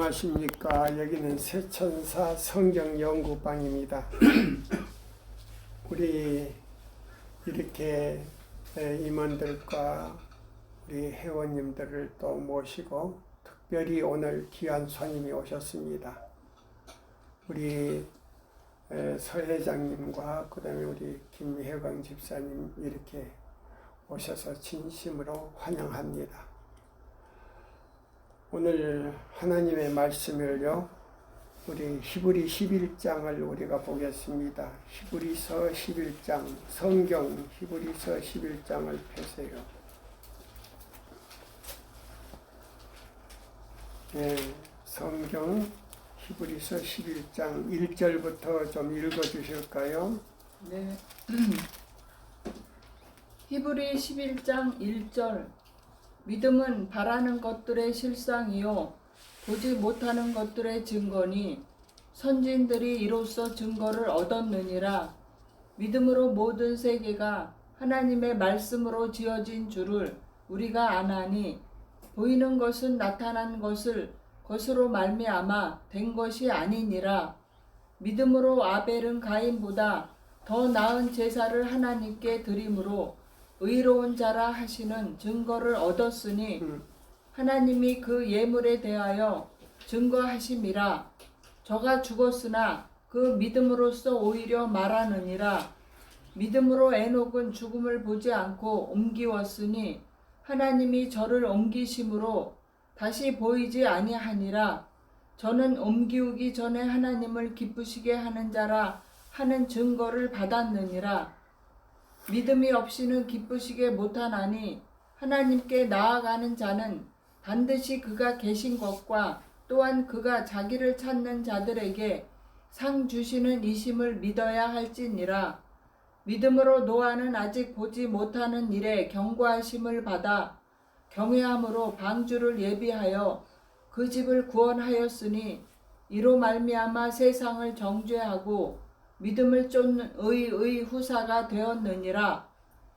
안녕하십니까. 여기는 세천사 성경연구방입니다. 우리 이렇게 임원들과 우리 회원님들을 또 모시고 특별히 오늘 귀한 손님이 오셨습니다. 우리 서 회장님과 그 다음에 우리 김혜광 집사님 이렇게 오셔서 진심으로 환영합니다. 오늘 하나님의 말씀을요, 우리 히브리 11장을 우리가 보겠습니다. 히브리서 11장, 성경 히브리서 11장을 펴세요. 네, 성경 히브리서 11장 1절부터 좀 읽어주실까요? 네. 히브리 11장 1절. 믿음은 바라는 것들의 실상이요 보지 못하는 것들의 증거니 선진들이 이로써 증거를 얻었느니라. 믿음으로 모든 세계가 하나님의 말씀으로 지어진 줄을 우리가 아나니 보이는 것은 나타난 것으로 말미암아 된 것이 아니니라. 믿음으로 아벨은 가인보다 더 나은 제사를 하나님께 드림으로 의로운 자라 하시는 증거를 얻었으니 하나님이 그 예물에 대하여 증거하심이라. 저가 죽었으나 그 믿음으로써 오히려 말하느니라. 믿음으로 에녹은 죽음을 보지 않고 옮기웠으니 하나님이 저를 옮기심으로 다시 보이지 아니하니라. 저는 옮기우기 전에 하나님을 기쁘시게 하는 자라 하는 증거를 받았느니라. 믿음이 없이는 기쁘시게 못하나니 하나님께 나아가는 자는 반드시 그가 계신 것과 또한 그가 자기를 찾는 자들에게 상 주시는 이심을 믿어야 할지니라. 믿음으로 노아는 아직 보지 못하는 일에 경고하심을 받아 경외함으로 방주를 예비하여 그 집을 구원하였으니 이로 말미암아 세상을 정죄하고 믿음을 쫓는 의의 후사가 되었느니라.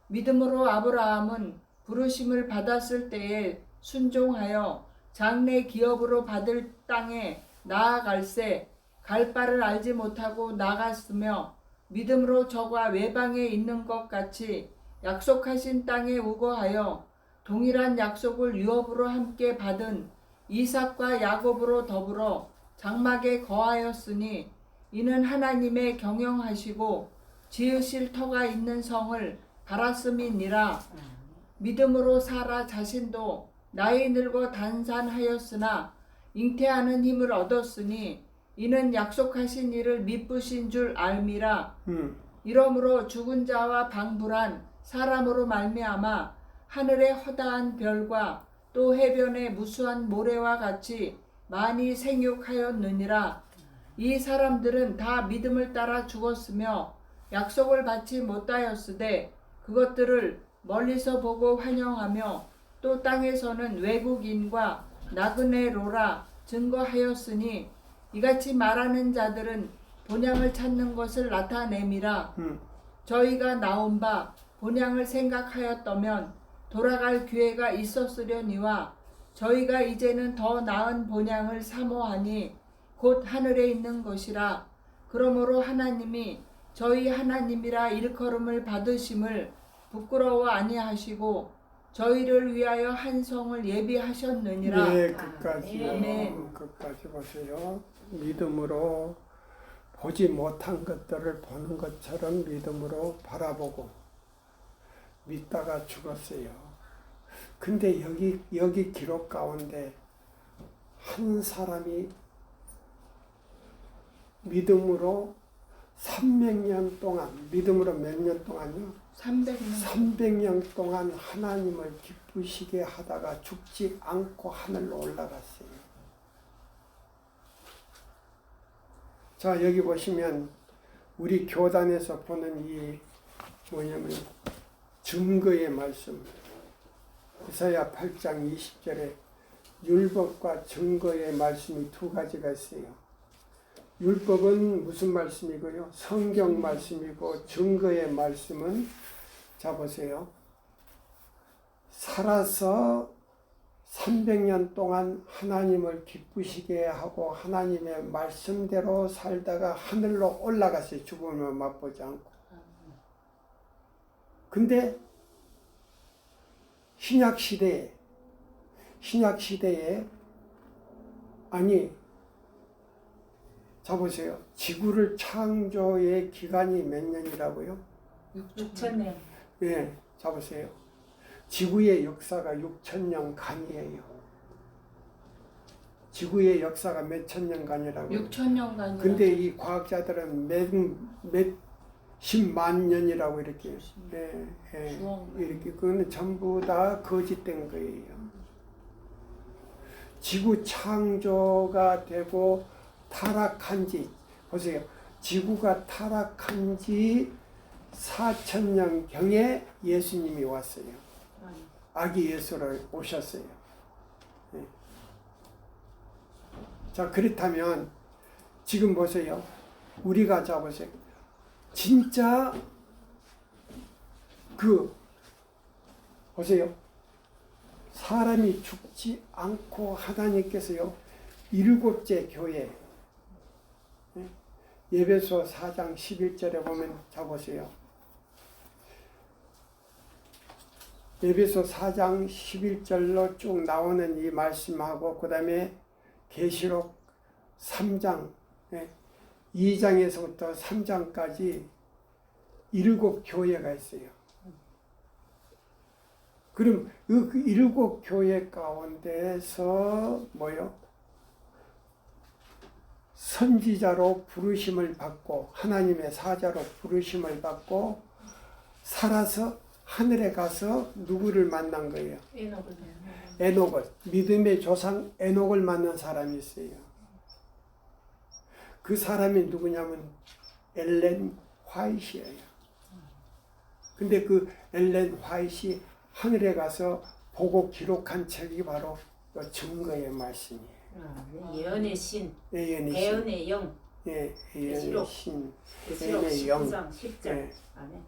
믿음으로 아브라함은 부르심을 받았을 때에 순종하여 장래 기업으로 받을 땅에 나아갈새 갈 바를 알지 못하고 나갔으며 믿음으로 저가 외방에 있는 것 같이 약속하신 땅에 우거하여 동일한 약속을 유업으로 함께 받은 이삭과 야곱으로 더불어 장막에 거하였으니 이는 하나님의 경영하시고 지으실 터가 있는 성을 바랐음이니라. 믿음으로 사라 자신도 나이 늙어 단산하였으나 잉태하는 힘을 얻었으니 이는 약속하신 일을 미쁘신 줄 알미라. 이러므로 죽은 자와 방불한 사람으로 말미암아 하늘의 허다한 별과 또 해변의 무수한 모래와 같이 많이 생육하였느니라. 이 사람들은 다 믿음을 따라 죽었으며 약속을 받지 못하였으되 그것들을 멀리서 보고 환영하며 또 땅에서는 외국인과 나그네로라 증거하였으니 이같이 말하는 자들은 본향을 찾는 것을 나타냄이라. 저희가 나온 바 본향을 생각하였다면 돌아갈 기회가 있었으려니와 저희가 이제는 더 나은 본향을 사모하니 곧 하늘에 있는 것이라. 그러므로 하나님이 저희 하나님이라 일컬음을 받으심을 부끄러워 아니하시고 저희를 위하여 한 성을 예비하셨느니라. 네, 끝까지요. 아멘. 끝까지 보세요. 믿음으로 보지 못한 것들을 보는 것처럼 믿음으로 바라보고 믿다가 죽었어요. 근데 여기 기록 가운데 한 사람이 믿음으로 300년 동안, 믿음으로 몇 년 동안요? 300년 동안 하나님을 기쁘시게 하다가 죽지 않고 하늘로 올라갔어요. 자, 여기 보시면 우리 교단에서 보는 이 뭐냐면 증거의 말씀. 이사야 8장 20절에 율법과 증거의 말씀이 두 가지가 있어요. 율법은 무슨 말씀이고요? 성경 말씀이고 증거의 말씀은 자 보세요. 살아서 300년 동안 하나님을 기쁘시게 하고 하나님의 말씀대로 살다가 하늘로 올라갔어요. 죽음을 맛보지 않고. 근데 신약시대에 아니 자 보세요. 지구를 창조의 기간이 몇 년이라고요? 6,000년. 예, 자 보세요. 지구의 역사가 6,000년간이에요. 지구의 역사가 몇 천년간이라고요? 6,000년간이요. 근데 이 과학자들은 몇십만 년이라고 이렇게 이렇게 그거는 전부 다 거짓된 거예요. 지구 창조가 되고 타락한 지 보세요. 지구가 타락한 지 4,000년경에 예수님이 왔어요. 아기 예수를 오셨어요. 네. 자, 그렇다면 지금 보세요. 우리가 자 보세요. 진짜 보세요. 사람이 죽지 않고 하나님께서요. 7째 교회 에베소 4장 11절에 보면 자 보세요. 에베소 4장 11절로 쭉 나오는 이 말씀하고 그 다음에 계시록 3장 2장에서부터 3장까지 7교회가 있어요. 그럼 그 7교회 가운데서 뭐요? 선지자로 부르심을 받고 하나님의 사자로 부르심을 받고 살아서 하늘에 가서 누구를 만난 거예요? 에녹을. 믿음의 조상 에녹을 만난 사람이 있어요. 그 사람이 누구냐면 엘렌 화이트예요. 근데 그 엘렌 화이트이 하늘에 가서 보고 기록한 책이 바로 증거의 말씀이에요. 예언의 신, 예언의 대언의 영, 예언의 신, 계시록 예언의 영. 19장 10절 안에.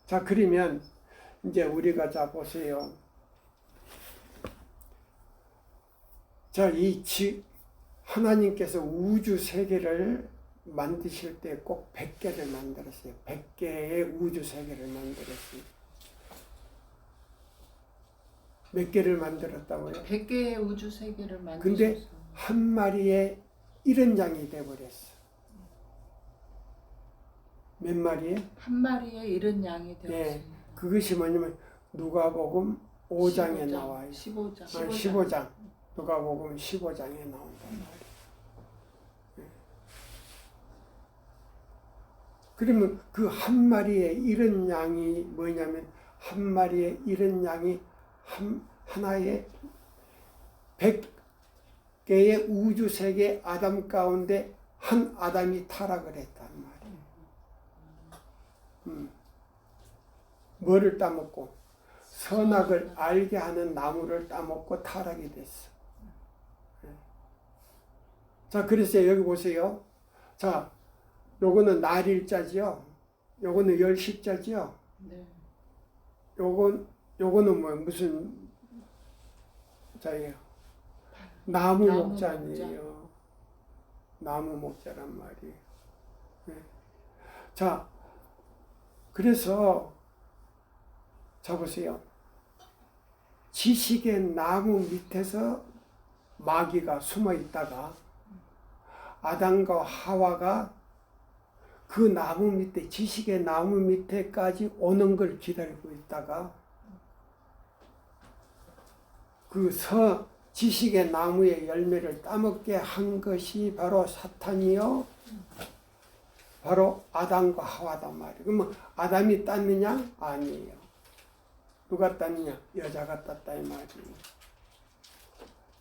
자, 그러면 이제 우리가 자 보세요. 자, 하나님께서 우주 세계를 만드실 때 꼭 100개를 만들었어요. 100개의 우주 세계를 만들었어요. 몇 개를 만들었다고요? 100개의 우주 세계를 만드셨어요. 근데 한 마리의 이런 양이 돼버렸어. 몇 마리에? 한 마리에 이런 양이 되었어요. 네, 그것이 뭐냐면 누가복음 5장에 15장, 나와요. 15장. 15장. 누가복음 15장에 나온단 말이에요. 그러면 그 한 마리의 이런 양이 뭐냐면 한 마리의 이런 양이 하나의 100개의 우주 세계 아담 가운데 한 아담이 타락을 했단 말이에요. 뭐를 따먹고? 선악을 알게 하는 나무를 따먹고 타락이 됐어. 자, 그래서 여기 보세요. 자, 요거는 날일자지요. 요거는 열십자지요. 네. 요거는 뭐 무슨 자예요? 나무 목자니에요. 나무 목자란 말이에요. 네. 자, 그래서 자 보세요. 지식의 나무 밑에서 마귀가 숨어 있다가 아담과 하와가 그 나무 밑에, 지식의 나무 밑에까지 오는 걸 기다리고 있다가 그 지식의 나무의 열매를 따먹게 한 것이 바로 사탄이요. 바로 아담과 하와단 말이에요. 그러면 아담이 땄느냐? 아니에요. 누가 땄느냐? 여자가 땄다 이 말이에요.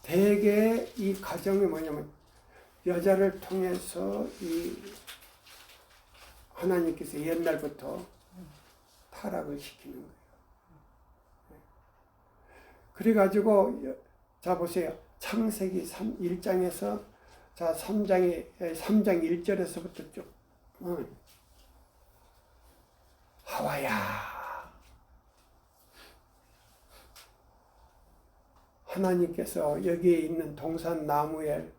대개 이 가정이 뭐냐면 여자를 통해서 이 하나님께서 옛날부터 타락을 시키는 거예요. 그래가지고 자 보세요. 창세기 1장에서 자 3장 1절에서부터 쭉 하와야 하나님께서 여기에 있는 동산 나무에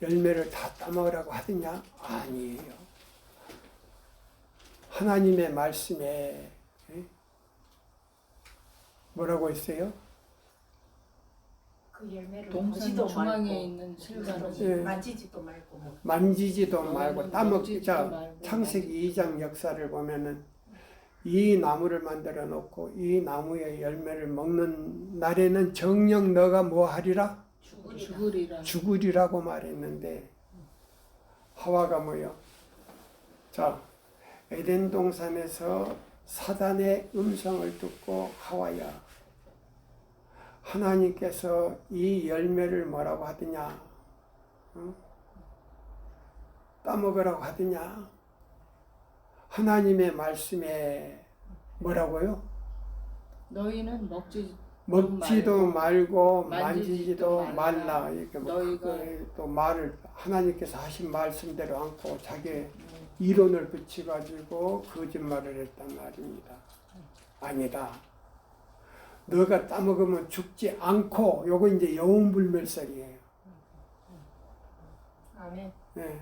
열매를 다 따먹으라고 하더냐? 아니에요. 하나님의 말씀에 뭐라고 했어요? 그 열매를 동산 보지도 중앙에 말고 있는 실과로 예. 만지지도 말고 만지지도 말고 먹지도 따먹자. 말고 창세기 2장 역사를 보면은 이 나무를 만들어 놓고 이 나무의 열매를 먹는 날에는 정녕 너가 뭐 하리라? 죽으리라. 죽으리라고 말했는데 하와가 뭐요? 자, 에덴 동산에서 사단의 음성을 듣고 하와야 하나님께서 이 열매를 뭐라고 하더냐? 따먹으라고 하더냐? 하나님의 말씀에 뭐라고요? 너희는 먹지도 말고 만지지도 만지지도 말라. 이렇게 뭐 너희가 또 말을 하나님께서 하신 말씀대로 않고 자기의 이론을 붙여가지고 거짓말을 했단 말입니다. 아니다. 너가 따먹으면 죽지 않고 요거 이제 영웅불멸설이에요. 아멘. 네.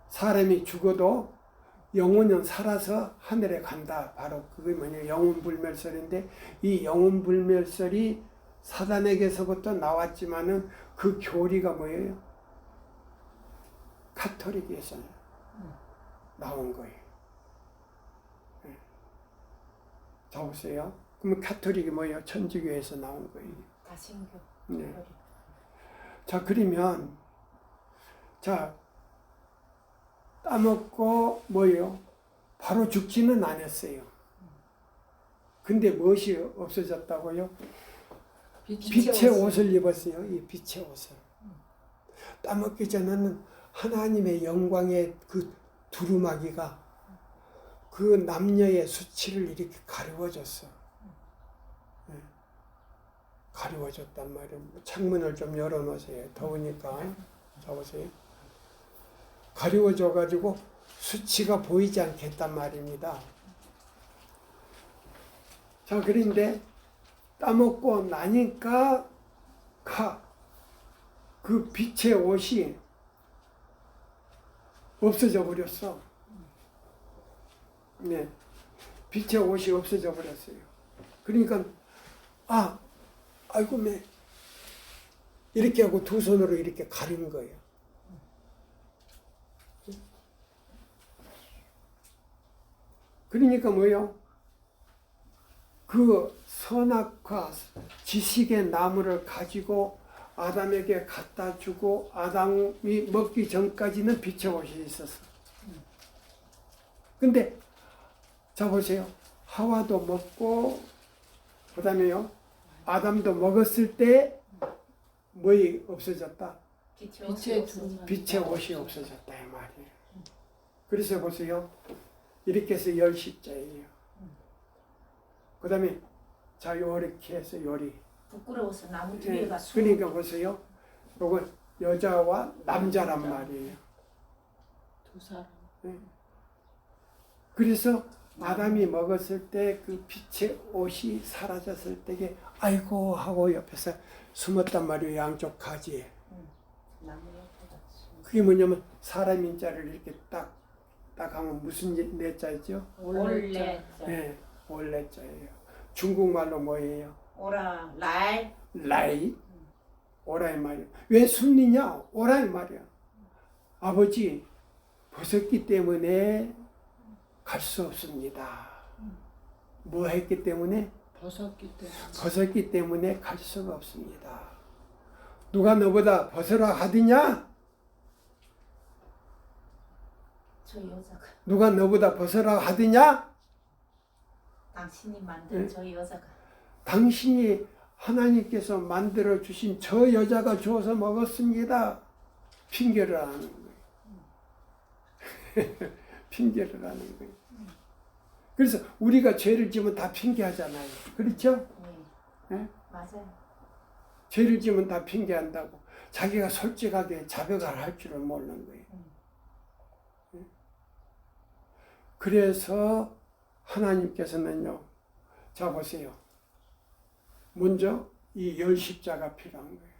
사람이 죽어도 영혼은 살아서 하늘에 간다. 바로 그게 뭐냐 영혼불멸설인데 이 영혼불멸설이 사단에게서부터 나왔지만은 그 교리가 뭐예요? 가톨릭에서 나온 거예요. 네. 자 보세요. 그러면 가톨릭이 뭐예요? 천주교에서 나온 거예요. 다신교. 네. 자 그러면 자 따먹고 뭐예요? 바로 죽지는 않았어요. 근데 무엇이 없어졌다고요? 빛의 옷을 입었어요. 이 빛의 옷을. 따먹기 전에는 하나님의 영광의 그 두루마기가 그 남녀의 수치를 이렇게 가리워줬어. 네. 가리워줬단 말이에요. 창문을 좀 열어놓으세요. 더우니까. 잡으세요. 가리워져가지고 수치가 보이지 않겠단 말입니다. 자, 그런데 따먹고 나니까 그 빛의 옷이 없어져 버렸어. 네, 빛의 옷이 없어져 버렸어요. 그러니까 아이고 매 이렇게 하고 두 손으로 이렇게 가린 거예요. 그러니까 뭐요? 그 선악과 지식의 나무를 가지고 아담에게 갖다 주고 아담이 먹기 전까지는 빛의 옷이 있었어. 근데 자 보세요. 하와도 먹고 그 다음에요. 아담도 먹었을 때 뭐이 없어졌다? 빛의 옷이 없어졌다 이 말이에요. 그래서 보세요. 이렇게 해서 열십자예요. 그 다음에 자 요렇게 해서 요리. 부끄러워서 나무 뒤에 가 그러니까 보세요. 요건 여자와 남자란 말이에요. 두 사람. 그래서 아담이 먹었을 때 그 빛의 옷이 사라졌을 때에 아이고 하고 옆에서 숨었단 말이에요. 양쪽 가지에. 나무 옆에다 숨. 그게 뭐냐면 사람 인자를 이렇게 딱 하면 무슨 내자죠? 올레. 네, 올레자예요. 중국말로 뭐예요? 오라 랄. 라이. 오라이 말이야. 왜 숨니냐? 오라이 말이야. 아버지 벗었기 때문에 갈 수 없습니다. 뭐 했기 때문에? 벗었기 때문에 갈 수가 없습니다. 누가 너보다 벗으라 하더냐? 저 여자가. 누가 너보다 벗으라 하더냐? 당신이 만든 저 여자가. 당신이 하나님께서 만들어 주신 저 여자가 주어서 먹었습니다. 핑계를 하는 거예요. 핑계를 하는 거예요. 그래서 우리가 죄를 지면 다 핑계하잖아요. 그렇죠? 네. 네? 맞아요. 죄를 지면 다 핑계한다고. 자기가 솔직하게 자백을 할 줄을 모르는 거예요. 네? 그래서 하나님께서는요. 자 보세요. 먼저 이 열십자가 필요한 거예요.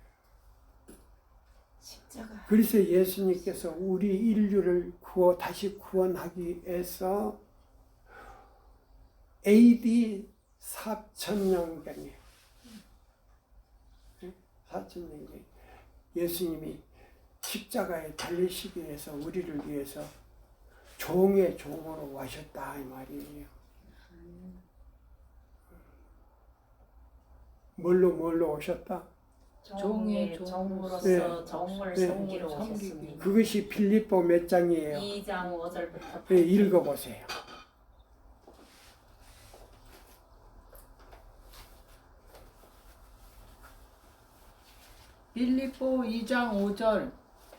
십자가. 그래서 예수님께서 우리 인류를 다시 구원하기 위해서 AD 4,000년경에 4,000년경에 예수님이 십자가에 달리시기 위해서 우리를 위해서 종의 종으로 와셨다 이 말이에요. 뭘로 오셨다? 종의 종으로서 네. 종을 네. 섬기러 섬기기. 오셨습니다. 그것이 빌립보 몇 장이에요? 2장 5절부터 네, 읽어보세요. 빌립보 2장 5절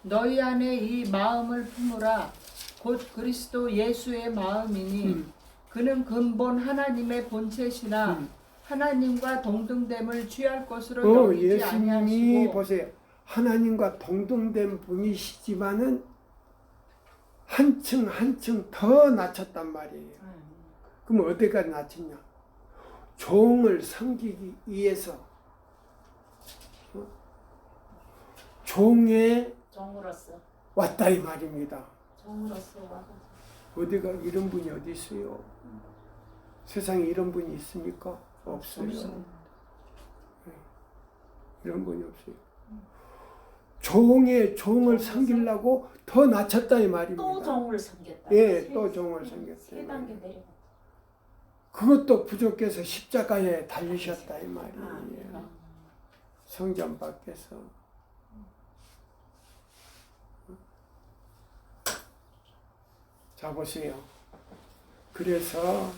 너희 안에 이 마음을 품으라 곧 그리스도 예수의 마음이니 그는 근본 하나님의 본체시나 하나님과 동등됨을 취할 것으로 여기지 예수님이 아니하시고 보세요. 하나님과 동등된 분이시지만은 한층 더 낮췄단 말이에요. 그럼 어디가 낮췄냐? 종을 섬기기 위해서 종에 종으로서 왔다 이 말입니다. 종으로서 와서 어디가 이런 분이 어디 있어요? 세상에 이런 분이 있습니까? 없어요. 없습니다. 이런 분이 없어요. 종을 섬기려고 더 낮췄다 이 말입니다. 또 종을 섬겼다. 예, 또 종을 섬겼다. 세 단계 내려. 그것도 부족해서 십자가에 달리셨다 이 말이에요. 성전 밖에서. 자 보세요. 그래서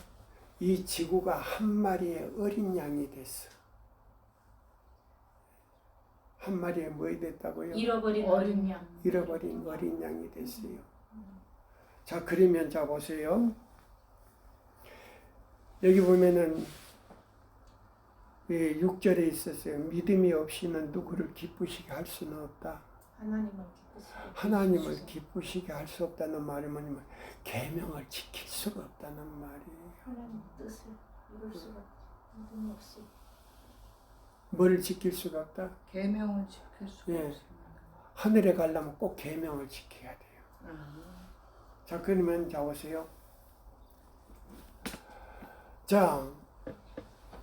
이 지구가 한 마리의 어린 양이 됐어. 한 마리의 뭐이 됐다고요? 잃어버린 어린 양. 잃어버린 어린 양이 됐어요. 자 그러면 자 보세요. 여기 보면은 6절에 있었어요. 믿음이 없이는 누구를 기쁘시게 할 수는 없다. 하나님을 기쁘시게 할 수 없다는 말이 뭐냐면 계명을 지킬 수가 없다는 말이에요. 하나님 뜻을 이룰 수가 믿음이 없이. 뭐를 지킬 수가 없다? 계명을 지킬 수가 예. 없습니다. 하늘에 가려면 꼭 계명을 지켜야 돼요. 자 그러면 자 보세요. 자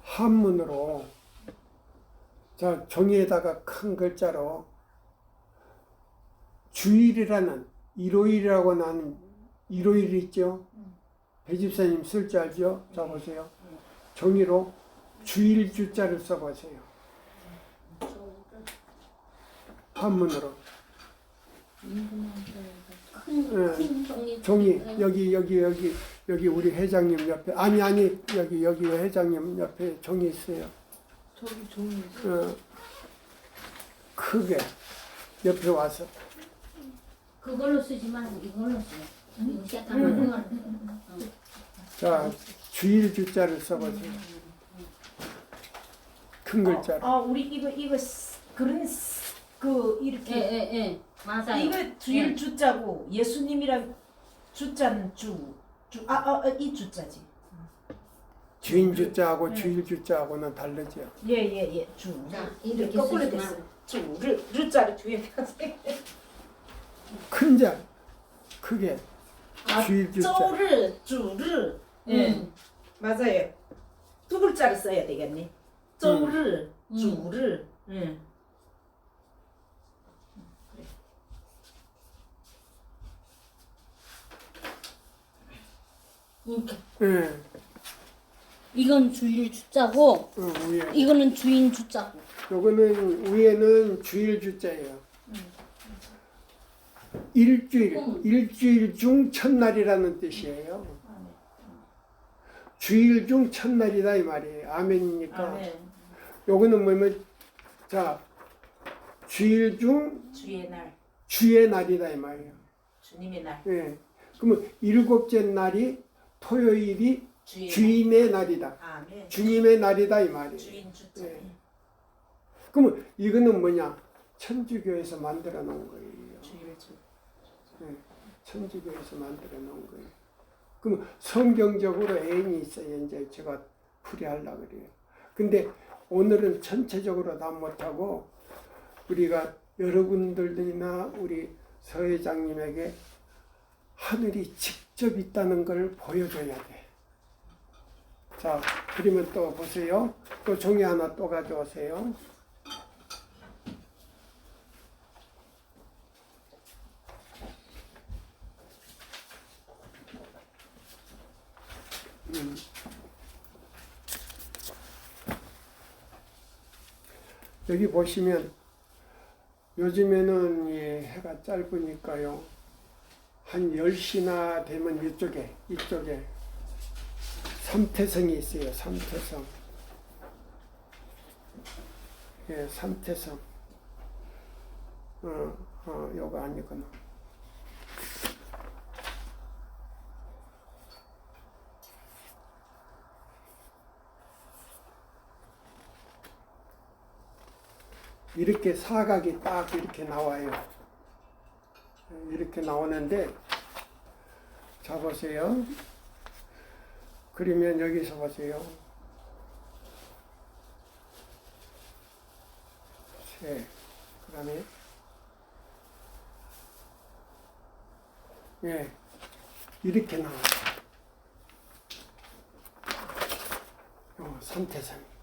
한문으로 자 종이에다가 큰 글자로 주일이라는 일요일이라고 나는 일요일 있죠. 배집사님 쓸 줄 알죠? 자 보세요. 종이로 주일 주자를 써보세요. 한문으로. 큰 종이 여기 우리 회장님 옆에 아니 여기 회장님 옆에 종이 있어요. 저기 종이 있어요. 크게 옆에 와서 그걸로 쓰지 말고 이걸로 써. 이거 시작하는 거. 자 주일 주자를 써보세요. 큰 글자로. 우리 이거 그런 그 이렇게 예. 맞아요. 이거 주일 주자고 예수님이랑 주자는 이 주자지. 주인 주자하고 주일 주자하고는 다르죠. 예. 주. 자, 이렇게 거꾸로 쓰지 됐어. 말고. 르자를 뒤에 펴서. 큰 자, 크게 주일 주자. 쪼르 주르. 예. 맞아요. 두 글자를 써야 되겠네. 쪼르 주르. 예. 이렇게. 예, 이건 주일 주자고 위에. 이거는 주인 주자고. 요거는 위에는 주일 주자예요. 일주일 중 첫날이라는 뜻이에요. 주일 중 첫날이다 이 말이에요. 아멘이니까. 아멘. 요거는 뭐냐면 자 주일 중 주의 날, 날이다 이 말이에요. 주님의 날, 예. 그러면 일곱째 날이 토요일이 주의 주인의 날이다. 아멘. 주님의 날이다 이 말이에요. 주인 주자. 예. 그러면 이거는 뭐냐? 천주교에서 만들어 놓은 거예요. 주일 주. 예. 천주교에서 만들어 놓은 거예요. 그럼 성경적으로 애인이 있어야 이제 제가 풀이하려고 그래요. 근데 오늘은 전체적으로 다 못하고 우리가 여러분들이나 우리 서 회장님에게 하늘이 직접 있다는 걸 보여줘야 돼. 자, 그러면 또 보세요. 또 종이 하나 또 가져오세요. 여기 보시면 요즘에는 이 해가 짧으니까요. 한 10시나 되면 이쪽에 삼태성이 있어요. 삼태성. 예, 삼태성. 요거 아니구나. 이렇게 사각이 딱 이렇게 나와요. 이렇게 나오는데, 자 보세요. 그러면 여기서 보세요. 세, 그 다음에, 예, 이렇게 나와요. 삼태성.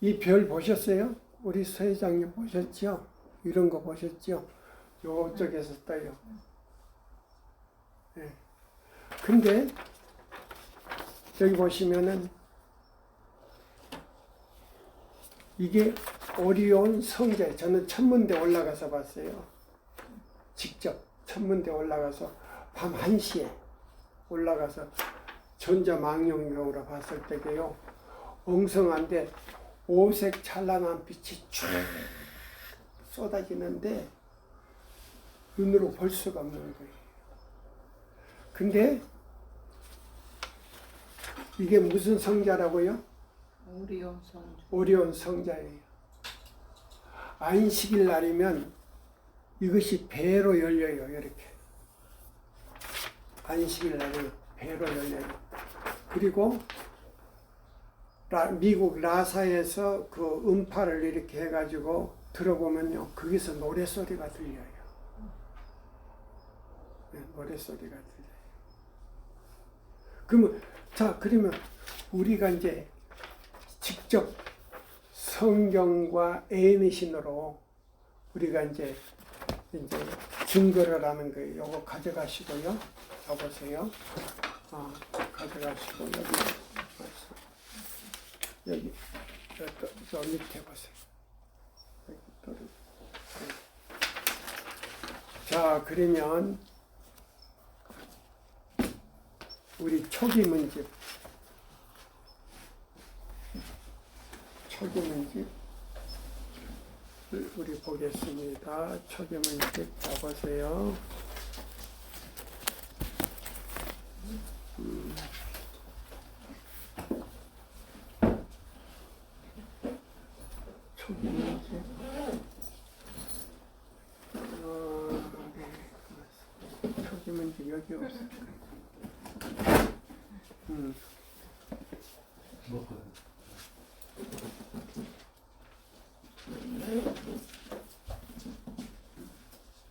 이 별 보셨어요? 우리 서 회장님 보셨죠? 이런 거 보셨죠? 요쪽에서 떠요. 예. 근데 여기 보시면은 이게 오리온 성자예요. 저는 천문대 올라가서 봤어요. 직접 천문대 올라가서 밤 1시에 올라가서 전자망원경으로 봤을 때게요. 엉성한데 오색 찬란한 빛이 쭉 쏟아지는데 눈으로 볼 수가 없는 거예요. 근데 이게 무슨 성자라고요? 오리온 성자. 오리온 성자예요. 안식일 날이면 이것이 배로 열려요. 이렇게. 안식일 날에 배로 열려요. 그리고 미국 라사에서 그 음파를 이렇게 해가지고 들어보면요, 거기서 노래소리가 들려요. 네, 노래소리가 들려요. 그러면 우리가 이제 직접 성경과 애니신으로 우리가 이제 증거를 하는 거예요. 요거 가져가시고요. 자 보세요. 가져가시고 여기 저 밑에 보세요. 자, 그러면 우리 초기 문집 우리 보겠습니다. 초기 문집 자 보세요. 초기 문집. 초기 문집 여기 없어요.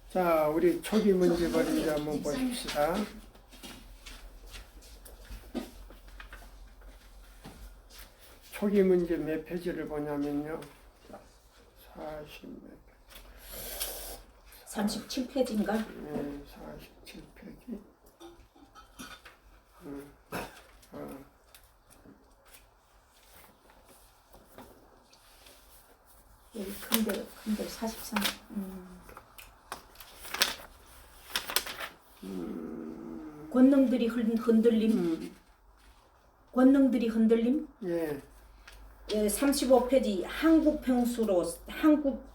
자, 우리 초기 문집을 이제 한번 보십시다. 초기 문집 몇 페이지를 보냐면요. 37페이지인가? 네, 47페이지. 여기 큰데 43. 권능들이 흔들림. 권능들이 흔들림. 예. 35페이지 한국 평수로 한국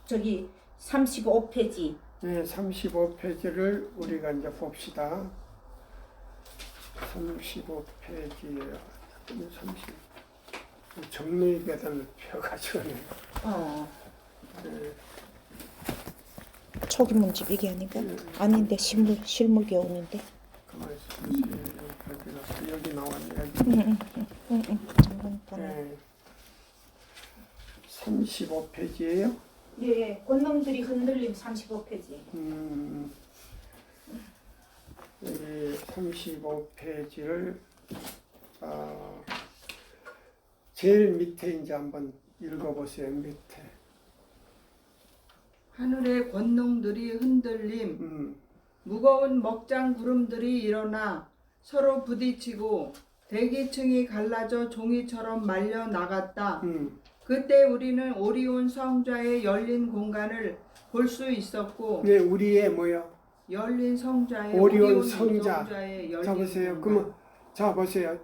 35페이지. 네, 35페이지를 우리가 이제 봅시다. 35페이지에요. 30. 정리계단 펴가지고는. 네. 초기 문집 이게 아닌가? 아닌데 실물 겨우는데. 가만히 있어요. 여기 나왔네. 여기. 그러니까 네. 35페이지예요. 예, 권능들이 흔들림 35페이지. 여기 35페이지를 제일 밑에 이제 한번 읽어보세요. 밑에. 하늘의 권능들이 흔들림 무거운 먹장 구름들이 일어나 서로 부딪히고 대기층이 갈라져 종이처럼 말려 나갔다. 그때 우리는 오리온 성좌의 열린 공간을 볼 수 있었고 네, 우리의 뭐요? 열린 성좌의 오리온 성자. 성좌의 자 열린 보세요. 공간. 그러면 자 보세요.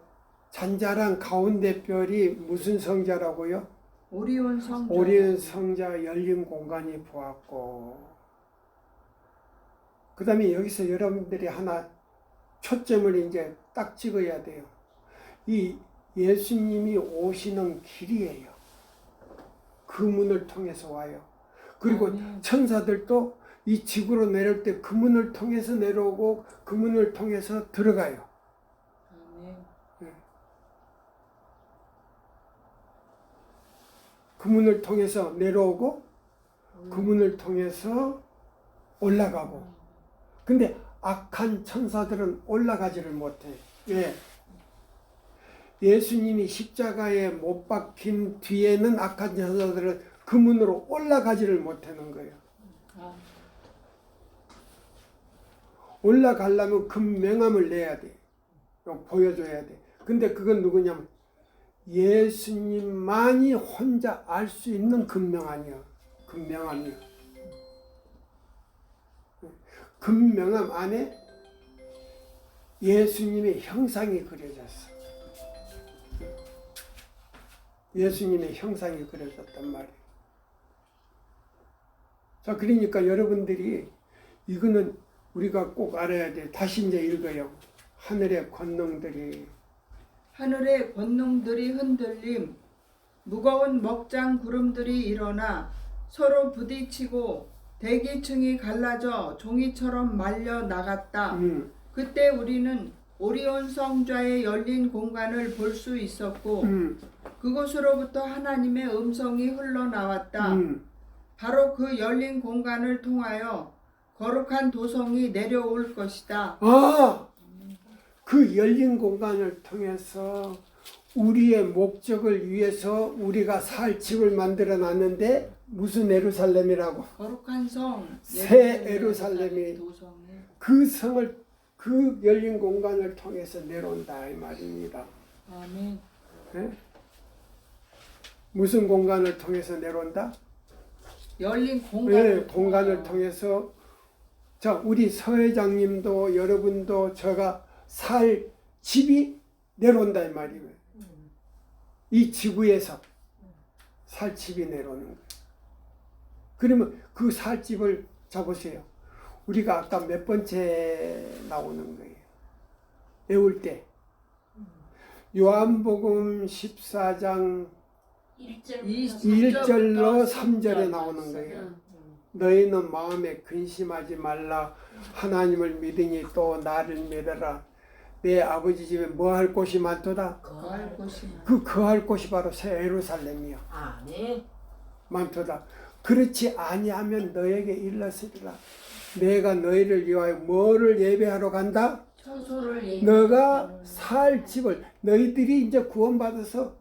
잔잔한 가운데 별이 무슨 성자라고요? 오리온 성좌. 오리온 성자 열린 공간이 보았고, 그 다음에 여기서 여러분들이 하나 초점을 이제 딱 찍어야 돼요. 이 예수님이 오시는 길이에요. 그 문을 통해서 와요. 그리고 천사들도 이 지구로 내려올 때 그 문을 통해서 내려오고 그 문을 통해서 들어가요. 아멘. 그 문을 통해서 내려오고 그 문을 통해서 올라가고. 근데 악한 천사들은 올라가지를 못해. 왜? 예수님이 십자가에 못 박힌 뒤에는 악한 천사들은 그 문으로 올라가지를 못하는 거예요. 아, 올라가려면 그 명함을 내야 돼. 보여줘야 돼. 근데 그건 누구냐면 예수님만이 혼자 알 수 있는 금명함이요. 금명함이요. 금명함 안에 예수님의 형상이 그려졌어. 예수님의 형상이 그려졌단 말이에요. 자, 그러니까 여러분들이 이거는 우리가 꼭 알아야 돼. 다시 이제 읽어요. 하늘의 권능들이 하늘의 권능들이 흔들림 무거운 먹장 구름들이 일어나 서로 부딪히고 대기층이 갈라져 종이처럼 말려 나갔다. 그때 우리는 오리온 성좌의 열린 공간을 볼 수 있었고 그곳으로부터 하나님의 음성이 흘러나왔다. 바로 그 열린 공간을 통하여 거룩한 도성이 내려올 것이다. 그 열린 공간을 통해서 우리의 목적을 위해서 우리가 살 집을 만들어 놨는데 무슨 예루살렘이라고? 거룩한 성 새 예루살렘이 도성이 그 성을 그 열린 공간을 통해서 내려온다 이 말입니다. 아멘. 네? 무슨 공간을 통해서 내려온다? 열린 공간을 통해서. 자, 우리 서 회장님도 여러분도 제가 살 집이 내려온다 이 말이에요. 이 지구에서 살 집이 내려오는 거예요. 그러면 그 살 집을 잡으세요. 우리가 아까 몇 번째 나오는 거예요. 외울 때 요한복음 14장 1절로 3절에 나오는 거예요. 너희는 마음에 근심하지 말라. 하나님을 믿으니 또 나를 믿어라. 내 아버지 집에 뭐 할 곳이 많도다. 거할 곳이 그 거할 곳이 바로 새 예루살렘이요. 아멘. 많도다. 그렇지 아니하면 너에게 일렀으리라. 내가 너희를 위하여 뭐를 예배하러 간다? 처소를 너가 살 집을. 너희들이 이제 구원받아서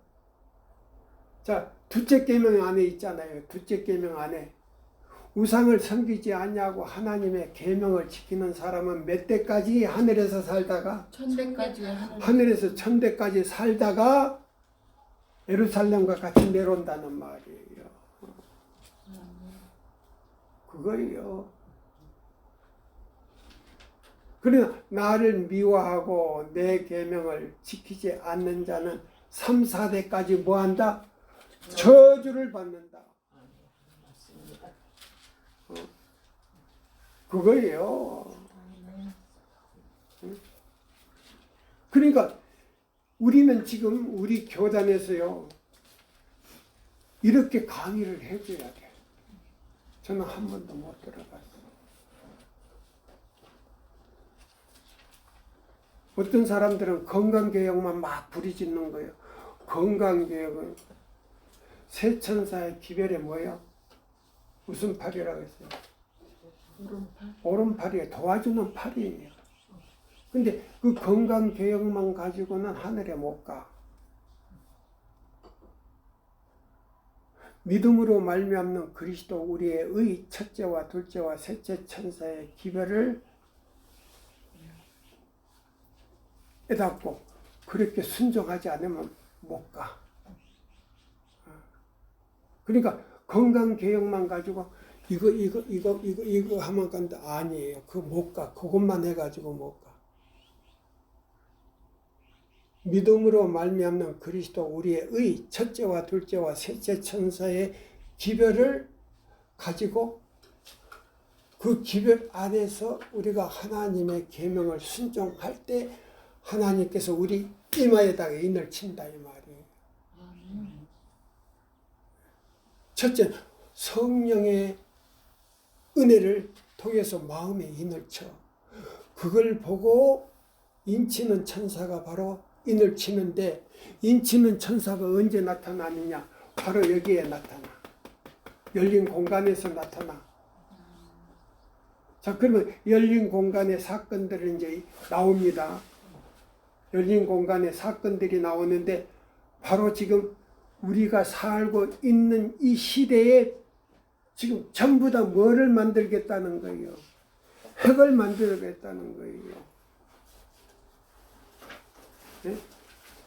자, 둘째 계명 안에 있잖아요. 둘째 계명 안에 우상을 섬기지 않냐고 하나님의 계명을 지키는 사람은 몇 대까지 하늘에서 살다가 천대까지 하늘에서 천대까지 살다가 예루살렘과 같이 내려온다는 말이에요. 그거예요. 그러나 나를 미워하고 내 계명을 지키지 않는 자는 3, 4대까지 뭐한다? 저주를 받는다. 그거예요. 그러니까 우리는 지금 우리 교단에서요 이렇게 강의를 해줘야 돼. 저는 한 번도 못 들어봤어요. 어떤 사람들은 건강개혁만 막 부리짖는 거예요. 건강개혁은 새 천사의 기별에 뭐예요? 무슨 팔이라고 했어요? 오른팔. 오른팔이 도와주는 팔이에요. 근데 그 건강개혁만 가지고는 하늘에 못 가. 믿음으로 말미암는 그리스도 우리의 의 첫째와 둘째와 셋째 천사의 기별을 깨닫고 그렇게 순종하지 않으면 못 가. 그러니까 건강 개혁만 가지고 이거 하면 간다. 아니에요. 그거 못 가. 그것만 해가지고 못 가. 믿음으로 말미암는 그리스도 우리의 의 첫째와 둘째와 셋째 천사의 기별을 가지고 그 기별 안에서 우리가 하나님의 계명을 순종할 때 하나님께서 우리 이마에다가 인을 친다 이 말이에요. 첫째, 성령의 은혜를 통해서 마음에 인을 쳐. 그걸 보고 인치는 천사가 바로 인을 치는데, 인치는 천사가 언제 나타나느냐? 바로 여기에 나타나. 열린 공간에서 나타나. 자, 그러면 열린 공간의 사건들이 이제 나옵니다. 열린 공간의 사건들이 나오는데, 바로 지금 우리가 살고 있는 이 시대에 지금 전부 다 뭐를 만들겠다는 거예요? 핵을 만들겠다는 거예요. 네?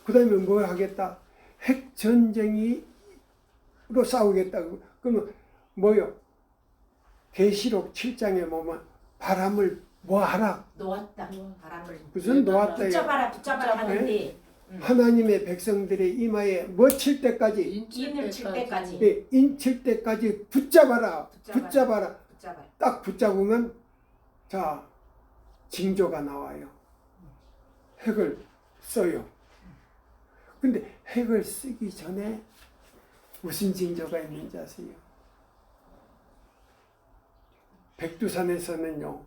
그 다음에 뭘 하겠다? 핵전쟁으로 싸우겠다고. 그러면 뭐요? 계시록 7장에 보면 바람을 뭐 하라? 놓았다. 바람을. 무슨 놓았다? 붙잡아라 하는데 하나님의 백성들의 이마에 뭐 칠 때까지? 인을 칠 때까지. 예, 인칠 때까지 붙잡아라. 딱 붙잡으면 자 징조가 나와요. 핵을 써요. 근데 핵을 쓰기 전에 무슨 징조가 있는지 아세요? 백두산에서는요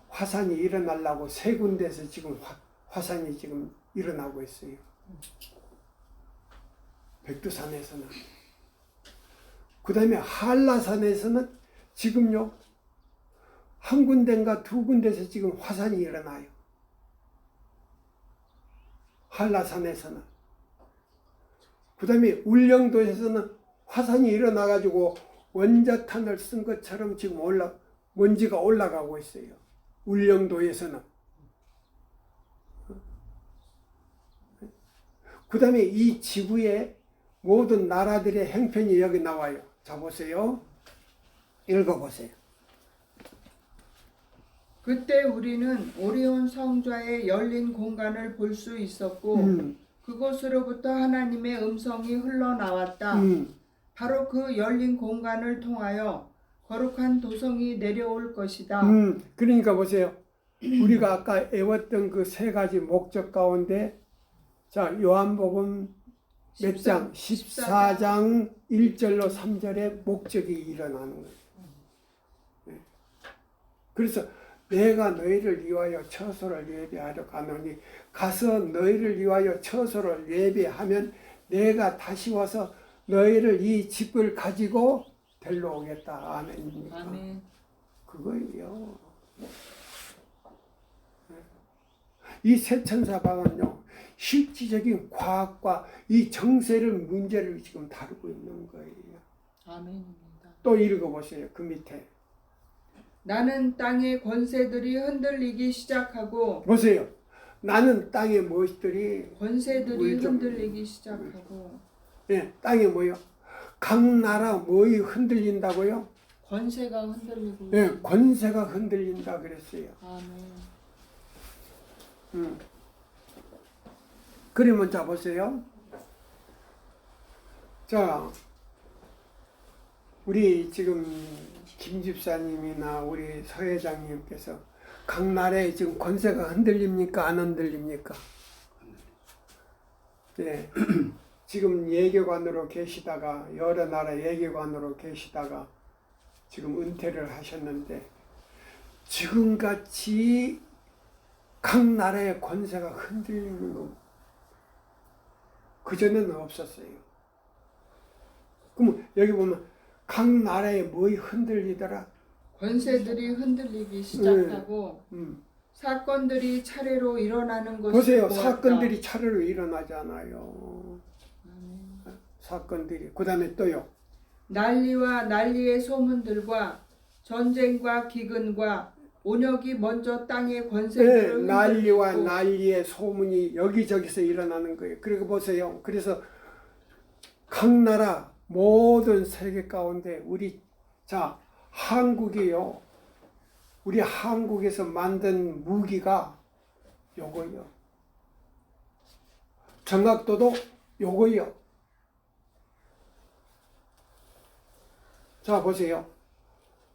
화산이 일어나려고 세 군데에서 지금 화산이 지금 일어나고 있어요. 백두산에서는. 그 다음에 한라산에서는 지금요 한 군데인가 두 군데에서 지금 화산이 일어나요. 한라산에서는. 그 다음에 울릉도에서는 화산이 일어나가지고 원자탄을 쓴 것처럼 지금 먼지가 올라가고 있어요. 울릉도에서는. 그 다음에 이 지구의 모든 나라들의 형편이 여기 나와요. 자, 보세요. 읽어보세요. 그때 우리는 오리온 성좌의 열린 공간을 볼 수 있었고 그곳으로부터 하나님의 음성이 흘러나왔다. 바로 그 열린 공간을 통하여 거룩한 도성이 내려올 것이다. 그러니까 보세요. 우리가 아까 애웠던 그 세 가지 목적 가운데 자 요한복음 몇 장? 14장 1절로 3절에 목적이 일어나는 거예요. 그래서 내가 너희를 위하여 처소를 예비하러 가노니 가서 너희를 위하여 처소를 예비하면 내가 다시 와서 너희를 이 집을 가지고 데리러 오겠다. 아멘입니까? 아멘. 그거예요. 이 세천사방은요 실질적인 과학과 이 정세를 문제를 지금 다루고 있는 거예요. 아멘입니다. 또 읽어보세요. 그 밑에 나는 땅의 권세들이 흔들리기 시작하고 보세요. 나는 땅의 무엇들이 권세들이 흔들리기 시작하고 예, 땅에 뭐요? 각 나라 뭐이 흔들린다고요? 권세가 흔들리고 예, 권세가 흔들린다 그랬어요. 아멘. 그러면 자 보세요. 자, 우리 지금 김 집사님이나 우리 서 회장님께서 각 나라에 지금 권세가 흔들립니까? 안 흔들립니까? 네. 지금 예교관으로 계시다가 여러 나라 예교관으로 계시다가 지금 은퇴를 하셨는데 지금같이 각 나라의 권세가 흔들리는 거 그전에는 없었어요. 그럼 여기 보면 각 나라에 뭐이 흔들리더라? 권세들이 흔들리기 시작하고 사건들이 차례로 일어나는 것을 보세요. 보았다. 사건들이 차례로 일어나잖아요. 사건들이. 그 다음에 또요. 난리와 난리의 소문들과 전쟁과 기근과 온역이 먼저 땅의 네, 권세들을 난리와 흔들고 난리의 소문이 여기저기서 일어나는 거예요. 그리고 보세요. 그래서 각 나라 모든 세계 가운데 한국이요. 우리 한국에서 만든 무기가 요거요. 정학도도 요거요. 자, 보세요.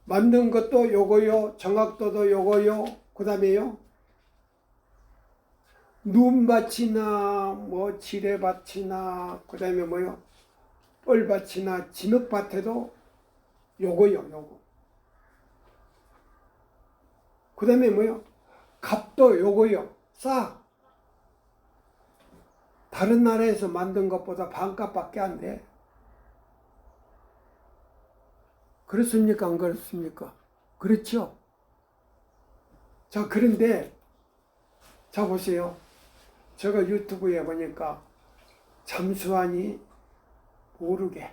만든 것도 요거요. 정학도도 요거요. 그 다음에요. 눈밭이나 뭐 지뢰밭이나 그 다음에 뭐요. 뻘밭이나 진흙밭에도 요거요. 요거. 그 다음에 뭐요. 값도 요거요. 싸. 다른 나라에서 만든 것보다 반값밖에 안 돼. 그렇습니까? 안 그렇습니까? 그렇죠? 자, 그런데, 자, 보세요. 제가 유튜브에 보니까 잠수함이 모르게,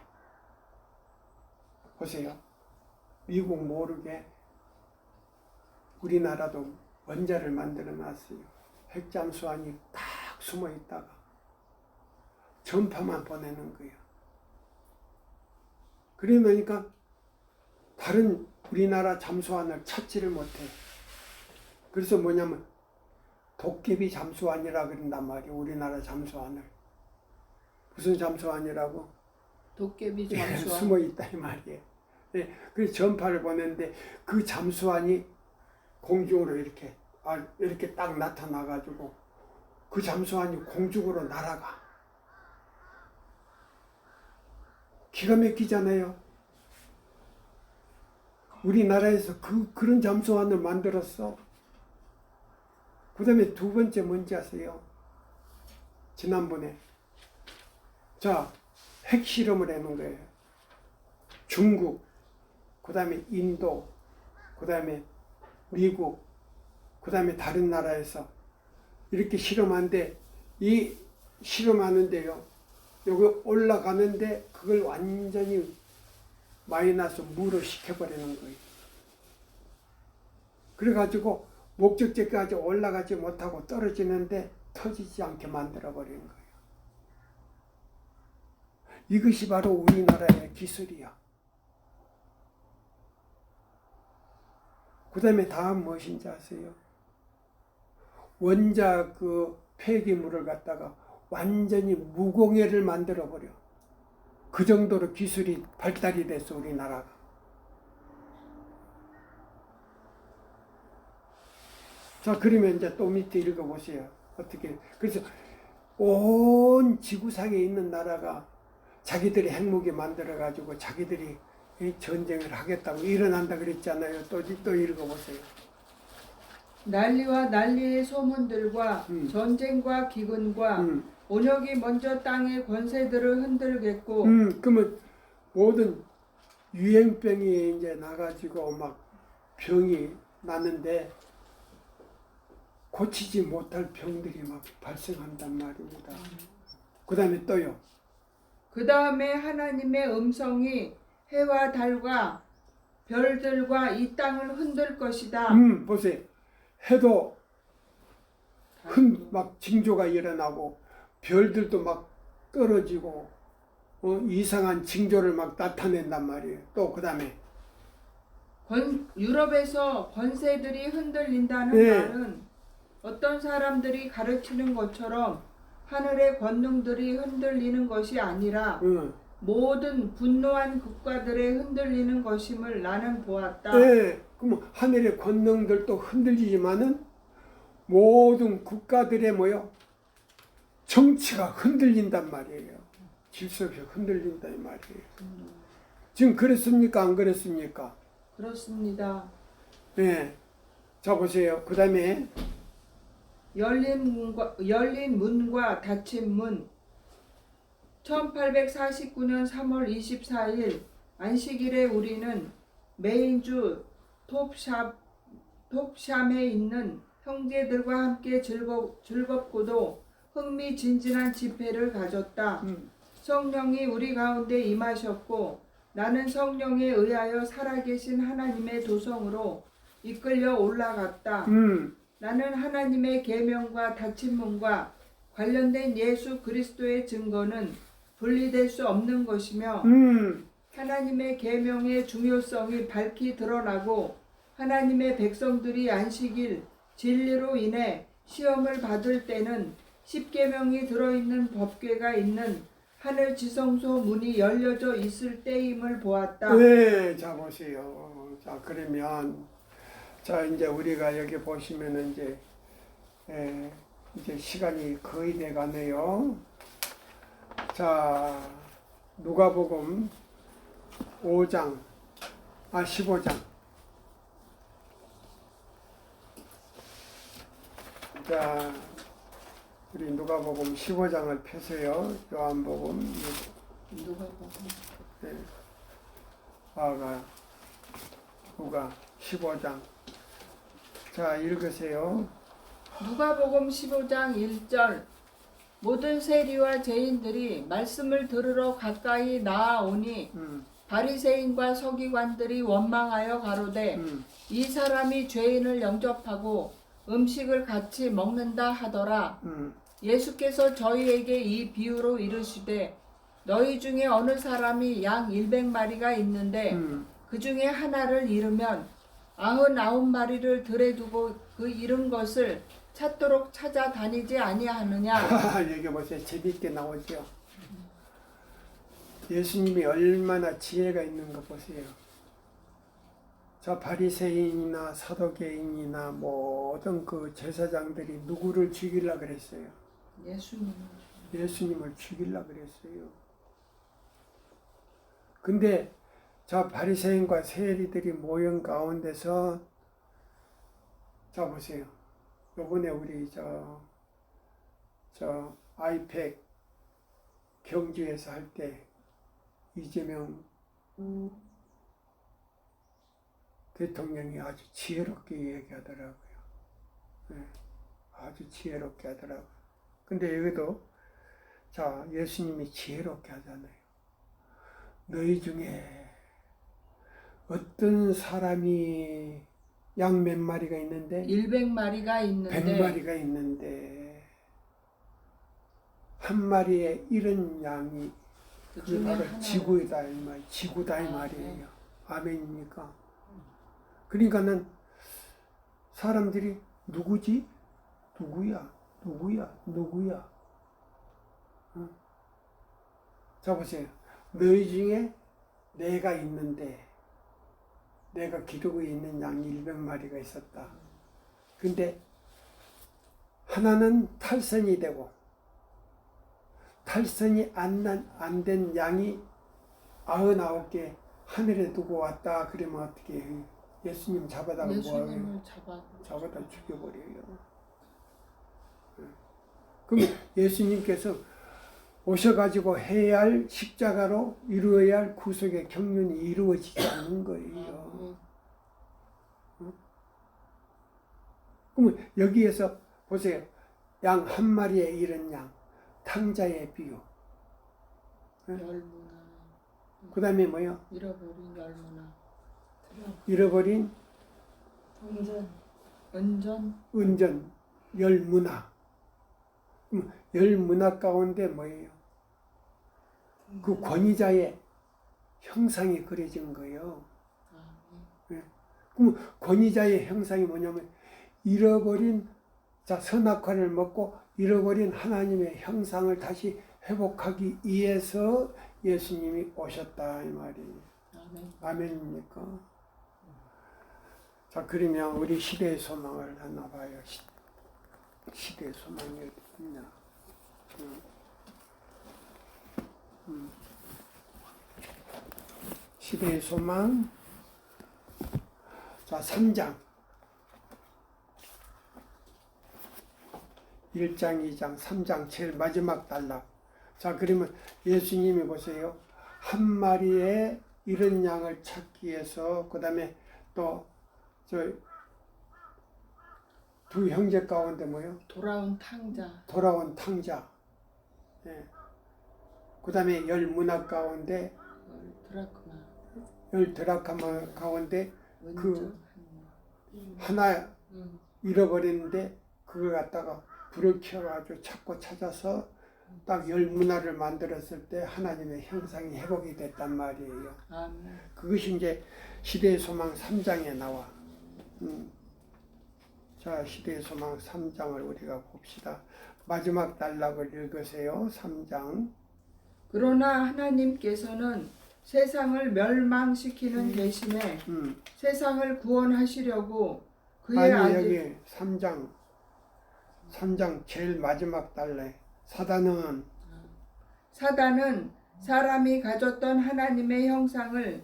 보세요. 미국 모르게 우리나라도 원자를 만들어 놨어요. 핵잠수함이 딱 숨어 있다가 전파만 보내는 거예요. 그러니까 다른 우리나라 잠수함을 찾지를 못해. 그래서 뭐냐면 도깨비 잠수함이라 그런단 말이에요. 우리나라 잠수함을. 무슨 잠수함이라고? 도깨비 예, 잠수함. 숨어 있다 이 말이에요. 예, 그래서 전파를 보냈는데 그 잠수함이 공중으로 이렇게 딱 나타나가지고 그 잠수함이 공중으로 날아가. 기가 막히잖아요. 우리나라에서 그런 잠수함을 만들었어. 그 다음에 두 번째 뭔지 아세요? 지난번에 자 핵실험을 해놓은 거예요. 중국, 그 다음에 인도, 그 다음에 미국, 그 다음에 다른 나라에서 이렇게 실험하는데 이 실험하는데요. 여기 올라가는데 그걸 완전히 마이너스 무로 시켜버리는 거예요. 그래가지고 목적지까지 올라가지 못하고 떨어지는데 터지지 않게 만들어버리는 거예요. 이것이 바로 우리나라의 기술이야. 그 다음에 다음 무엇인지 아세요? 원자 그 폐기물을 갖다가 완전히 무공해를 만들어버려. 그 정도로 기술이 발달이 됐어, 우리나라가. 자, 그러면 이제 또 밑에 읽어보세요. 어떻게. 그래서 온 지구상에 있는 나라가 자기들이 핵무기 만들어가지고 자기들이 이 전쟁을 하겠다고 일어난다 그랬잖아요. 또 읽어보세요. 난리와 난리의 소문들과 전쟁과 기근과 온역이 먼저 땅의 권세들을 흔들겠고 그러면 모든 유행병이 이제 나가지고 막 병이 나는데 고치지 못할 병들이 막 발생한단 말입니다. 그 다음에 또요. 그 다음에 하나님의 음성이 해와 달과 별들과 이 땅을 흔들 것이다. 보세요. 해도 막 징조가 일어나고 별들도 막 떨어지고 이상한 징조를 막 나타낸단 말이에요. 또 그 다음에 유럽에서 권세들이 흔들린다는 네. 말은 어떤 사람들이 가르치는 것처럼 하늘의 권능들이 흔들리는 것이 아니라 모든 분노한 국가들의 흔들리는 것임을 나는 보았다. 네. 그럼 하늘의 권능들도 흔들리지만은 모든 국가들의 뭐요? 정치가 흔들린단 말이에요. 질서가 흔들린다 이 말이에요. 지금 그렇습니까? 안 그렇습니까? 그렇습니다. 네. 자 보세요. 그 다음에 열린 문과 닫힌 문 1849년 3월 24일 안식일에 우리는 메인주 톱샴에 있는 형제들과 함께 즐겁고도 흥미진진한 집회를 가졌다. 성령이 우리 가운데 임하셨고 나는 성령에 의하여 살아계신 하나님의 도성으로 이끌려 올라갔다. 나는 하나님의 계명과 닫힌 문과 관련된 예수 그리스도의 증거는 분리될 수 없는 것이며 하나님의 계명의 중요성이 밝히 드러나고 하나님의 백성들이 안식일 진리로 인해 시험을 받을 때는 십계명이 들어있는 법궤가 있는 하늘 지성소 문이 열려져 있을 때임을 보았다. 네, 자 보세요. 자 그러면 자 이제 우리가 여기 보시면은 이제 시간이 거의 돼가네요. 자 누가복음 15장. 자 우리 누가복음 15장을 펴세요. 요한복음 누가 15장. 자 읽으세요. 누가복음 15장 1절 모든 세리와 죄인들이 말씀을 들으러 가까이 나아오니 바리새인과 서기관들이 원망하여 가로되 이 사람이 죄인을 영접하고 음식을 같이 먹는다 하더라. 예수께서 저희에게 이 비유로 이르시되 너희 중에 어느 사람이 양 100마리가 있는데 그 중에 하나를 잃으면 99마리를 들에 두고 그 잃은 것을 찾도록 찾아다니지 아니하느냐. 여기 보세요. 재밌게 나오죠. 예수님이 얼마나 지혜가 있는 거 보세요. 저 바리새인이나 사도개인이나 모든 그 제사장들이 누구를 죽이려고 그랬어요? 예수님을 죽이려고 그랬어요. 근데 저 바리새인과 세리들이 모인 가운데서 자 보세요. 요번에 우리 저 아이팩 경주에서 할 때 이재명 대통령이 아주 지혜롭게 얘기하더라고요. 네, 아주 지혜롭게 하더라고요. 근데 여기도 자 예수님이 지혜롭게 하잖아요. 너희 중에 어떤 사람이 양 몇 마리가 있는데 100마리가 있는데 100마리가 있는데 한 마리에 잃은 양이 그게 바로 지구다 이 말, 지구다 이 말이에요. 아멘입니까? 그러니까는 사람들이 누구지? 누구야? 응? 자 보세요. 너희 중에 내가 있는데 내가 기르고 있는 양이 100마리가 있었다. 근데 하나는 탈선이 되고 탈선이 안 된 양이 99개 하늘에 두고 왔다. 그러면 어떻게 해요? 예수님 잡아다가 뭐하게요? 잡아다 죽여버려요. 그럼 예수님께서 오셔가지고 해야 할 십자가로 이루어야 할 구속의 경륜이 이루어지지 않는 거예요. 그럼 여기에서 보세요. 양 한 마리에 잃은 양, 탕자의 비유. 열무나. 그 다음에 뭐요? 잃어버린 열무나. 잃어버린 은전, 열문화. 그럼 열문화 가운데 뭐예요? 그 권위자의 형상이 그려진 거예요. 네. 그럼 권위자의 형상이 뭐냐면 잃어버린 선악과를 먹고 잃어버린 하나님의 형상을 다시 회복하기 위해서 예수님이 오셨다 이 말이에요. 아멘입니까? 자 그러면 우리 시대의 소망을 하나 봐요. 시대의 소망이 어디 있냐? 시대의 소망. 자 3장 1장 2장 3장 제일 마지막 단락 자, 그러면 예수님이 보세요. 한 마리의 잃은 양을 찾기 위해서 그 다음에 또 두 형제 가운데 뭐요? 돌아온 탕자. 돌아온 탕자. 예. 그 다음에 10문화 가운데 드라크마. 10드라크마 가운데 그 은전. 하나 음. 잃어버렸는데 그걸 갖다가 불을 켜가지고 찾고 찾아서 딱 10문화를 만들었을 때 하나님의 형상이 회복이 됐단 말이에요. 아멘. 그것이 이제 시대의 소망 3장에 나와. 자, 시대의 소망 3장을 우리가 봅시다. 마지막 단락을 읽으세요. 3장. 그러나 하나님께서는 세상을 멸망시키는 대신에 세상을 구원하시려고 그의 아니, 아들 여기 3장 제일 마지막 단락. 사단은 사람이 가졌던 하나님의 형상을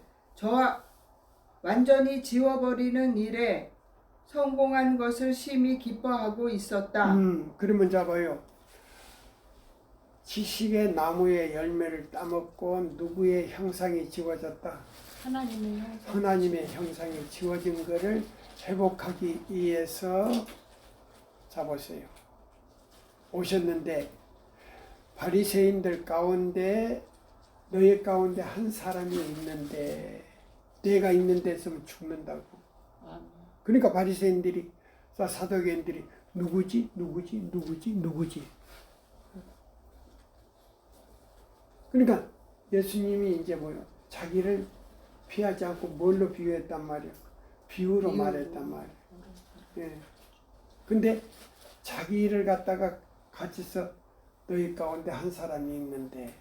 완전히 지워버리는 일에 성공한 것을 심히 기뻐하고 있었다. 그러면 잡아요. 지식의 나무의 열매를 따먹고 누구의 형상이 지워졌다? 하나님의 형상. 하나님의 형상이 지워진 것을 회복하기 위해서 잡으세요. 오셨는데 바리새인들 가운데 너희 가운데 한 사람이 있는데 내가 있는 데 있으면 죽는다고. 아멘. 그러니까 바리새인들이 사도개인들이 누구지? 그러니까 예수님이 이제 뭐요? 자기를 피하지 않고 뭘로 비유했단 말이에요? 비유로 말했단 말이에요. 예. 근데 자기를 갖다가 같이서 너희 가운데 한 사람이 있는데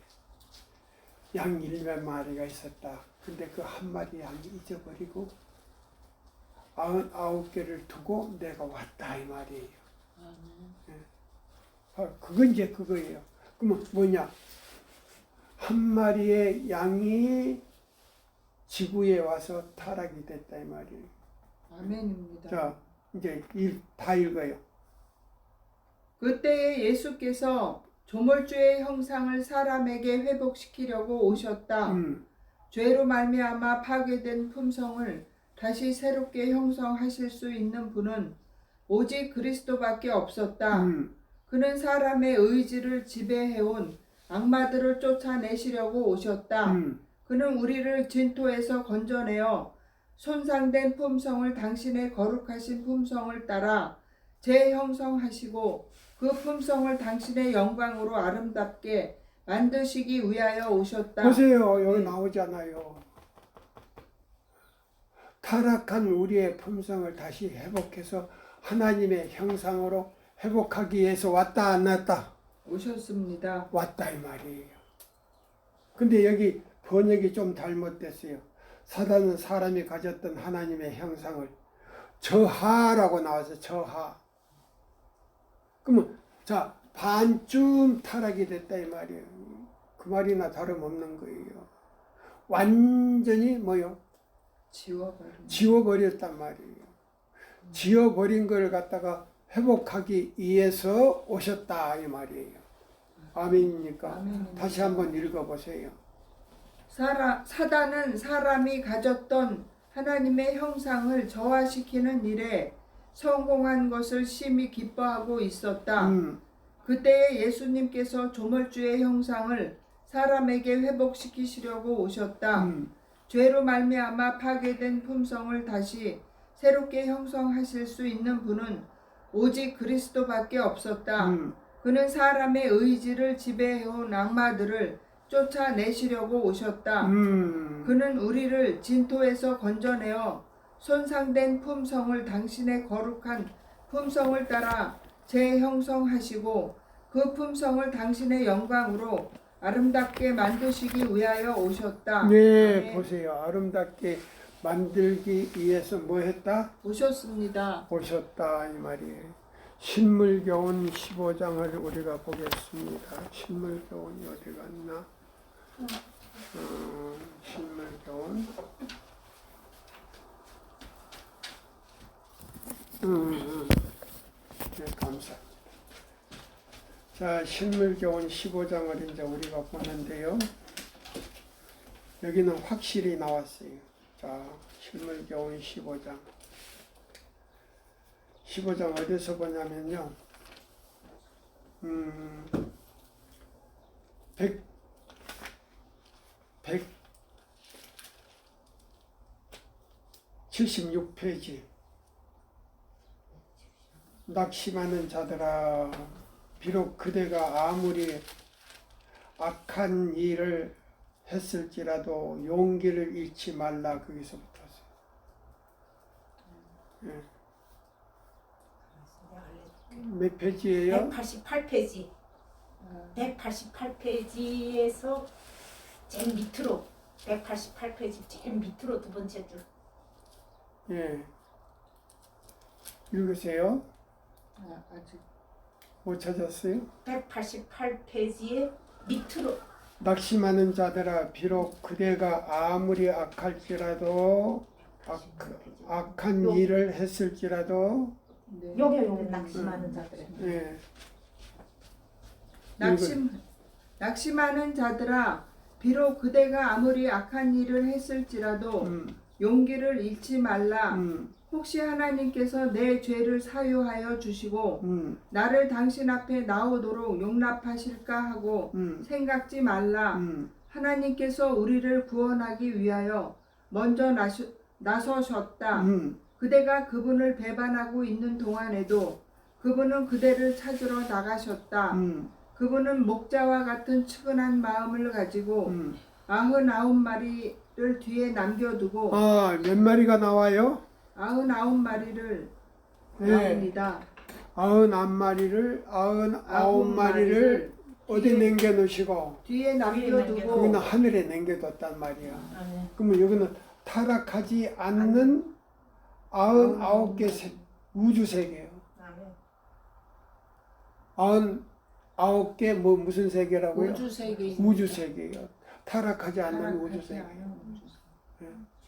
양 100마리가 있었다. 근데 그 한 마리 양이 잊어버리고 99개를 두고 내가 왔다 이 말이에요. 예. 그건 이제 그거예요. 그러면 뭐냐? 한 마리의 양이 지구에 와서 타락이 됐다 이 말이에요. 아멘입니다. 자, 이제 다 읽어요. 그때에 예수께서 조물주의 형상을 사람에게 회복시키려고 오셨다. 죄로 말미암아 파괴된 품성을 다시 새롭게 형성하실 수 있는 분은 오직 그리스도밖에 없었다. 그는 사람의 의지를 지배해온 악마들을 쫓아내시려고 오셨다. 그는 우리를 진토에서 건져내어 손상된 품성을 당신의 거룩하신 품성을 따라 재형성하시고 그 품성을 당신의 영광으로 아름답게 만드시기 위하여 오셨다. 보세요. 여기 나오잖아요. 타락한 우리의 품성을 다시 회복해서 하나님의 형상으로 회복하기 위해서 왔다 안 왔다? 오셨습니다. 왔다 이 말이에요. 근데 여기 번역이 좀 잘못됐어요. 사단은 사람이 가졌던 하나님의 형상을 저하라고 나와서 저하. 그러면 자 반쯤 타락이 됐다 이 말이에요. 그 말이나 다름없는 거예요. 완전히 뭐요? 지워버렸단 말이에요. 지워버린 걸 갖다가 회복하기 위해서 오셨다 이 말이에요. 아멘입니까? 아멘입니다. 다시 한번 읽어보세요. 사단은 사람이 가졌던 하나님의 형상을 저하시키는 일에 성공한 것을 심히 기뻐하고 있었다. 그때에 예수님께서 조물주의 형상을 사람에게 회복시키시려고 오셨다. 죄로 말미암아 파괴된 품성을 다시 새롭게 형성하실 수 있는 분은 오직 그리스도밖에 없었다. 그는 사람의 의지를 지배해온 악마들을 쫓아내시려고 오셨다. 그는 우리를 진토에서 건져내어 손상된 품성을 당신의 거룩한 품성을 따라 재형성하시고 그 품성을 당신의 영광으로 아름답게 만드시기 위하여 오셨다. 네, 아멘. 보세요. 아름답게 만들기 위해서 뭐 했다? 오셨습니다. 오셨다 이 말이에요. 신물교훈 15장을 우리가 보겠습니다. 신물교훈이 어디 갔나? 신물교훈. 네, 감사합니다. 자, 신물교훈 15장을 이제 우리가 보는데요. 여기는 확실히 나왔어요. 자, 신물교훈 15장. 15장 어디서 보냐면요. 176페이지. 낙심하는 자들아, 비록 그대가 아무리 악한 일을 했을지라도 용기를 잃지 말라. 거기서부터서. 예. 몇 페이지예요? 188페이지. 188페이지에서 제일 밑으로 188페이지 제일 밑으로 두 번째 줄. 예. 읽으세요. 아직 못 찾았어요? 188페이지의 밑으로. 낙심하는 자들아, 비록 그대가 아무리 악할지라도 악한 일을 했을지라도 네. 여기 낙심하는 자들. 예. 낙심하는 자들아, 비록 그대가 아무리 악한 일을 했을지라도 용기를 잃지 말라. 혹시 하나님께서 내 죄를 사유하여 주시고 나를 당신 앞에 나오도록 용납하실까 하고 생각지 말라. 하나님께서 우리를 구원하기 위하여 먼저 나서셨다. 그대가 그분을 배반하고 있는 동안에도 그분은 그대를 찾으러 나가셨다. 그분은 목자와 같은 측은한 마음을 가지고 99마리를 뒤에 남겨두고 몇 마리가 나와요? 99마리를 네. 나옵니다. 99마리를 어디 남겨놓으시고 뒤에 남겨두고 거기는 하늘에 남겨뒀단 말이야. 그러면 여기는 타락하지 않는 99개 우주세계예요. 99개 무슨 세계라고요? 우주세계예요. 타락하지 않는 우주세계.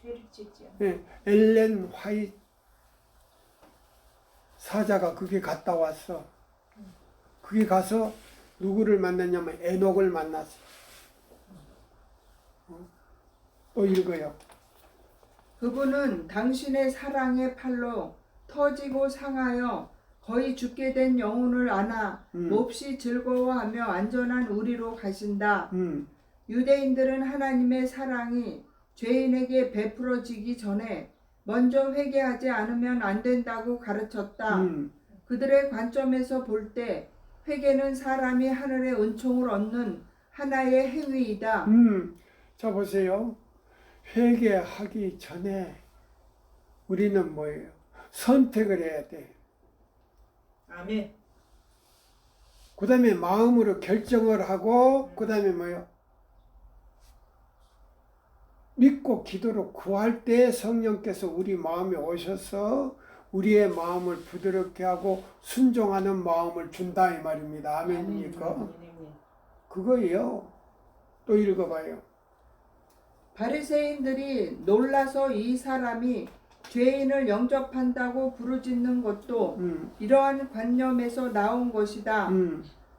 죄를 짓지 않아. 예, 엘렌 화이트 사자가 그게 갔다 왔어. 그게 가서 누구를 만났냐면 에녹을 만났어. 또 읽어요. 그분은 당신의 사랑의 팔로 터지고 상하여 거의 죽게 된 영혼을 안아 몹시 즐거워하며 안전한 우리로 가신다. 유대인들은 하나님의 사랑이 죄인에게 베풀어지기 전에 먼저 회개하지 않으면 안 된다고 가르쳤다. 그들의 관점에서 볼 때 회개는 사람이 하늘의 은총을 얻는 하나의 행위이다. 자 보세요. 회개하기 전에 우리는 뭐예요? 선택을 해야 돼. 아멘. 그 다음에 마음으로 결정을 하고 그 다음에 뭐예요? 믿고 기도로 구할 때 성령께서 우리 마음에 오셔서 우리의 마음을 부드럽게 하고 순종하는 마음을 준다 이 말입니다. 아멘입니까? 그거예요. 또 읽어봐요. 바리새인들이 놀라서 이 사람이 죄인을 영접한다고 부르짖는 것도 이러한 관념에서 나온 것이다.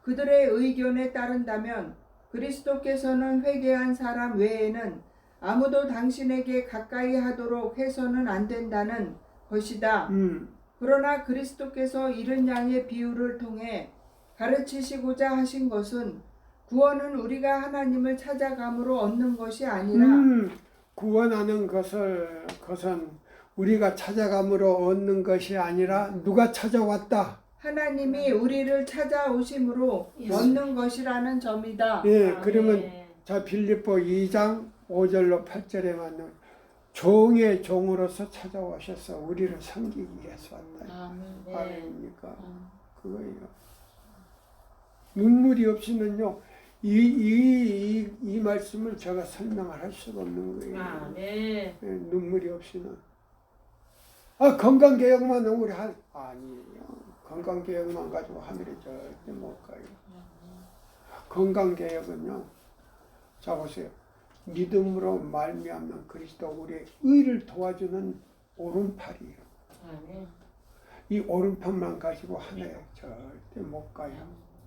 그들의 의견에 따른다면 그리스도께서는 회개한 사람 외에는 아무도 당신에게 가까이 하도록 해서는 안 된다는 것이다. 그러나 그리스도께서 이른 양의 비유를 통해 가르치시고자 하신 것은 구원은 우리가 하나님을 찾아감으로 얻는 것이 아니라 구원하는 것은 우리가 찾아감으로 얻는 것이 아니라 누가 찾아왔다. 하나님이 우리를 찾아오심으로 얻는 것이라는 점이다. 예, 그러면 자 빌립보 2장 5절로 8절에 맞는 종의 종으로서 찾아오셔서 우리를 섬기기 위해서 왔다. 아멘입니까? 그거예요. 눈물이 없이는요 이 말씀을 제가 설명을 할 수가 없는 거예요. 예, 눈물이 없이는. 건강개혁만 우리 아니에요. 건강개혁만 가지고 하늘에 절대 못 가요. 건강개혁은요. 자 보세요. 믿음으로 말미암는 그리스도 우리의 의를 도와주는 오른팔이에요. 이 오른팔만 가지고 하늘에 절대 못 가요.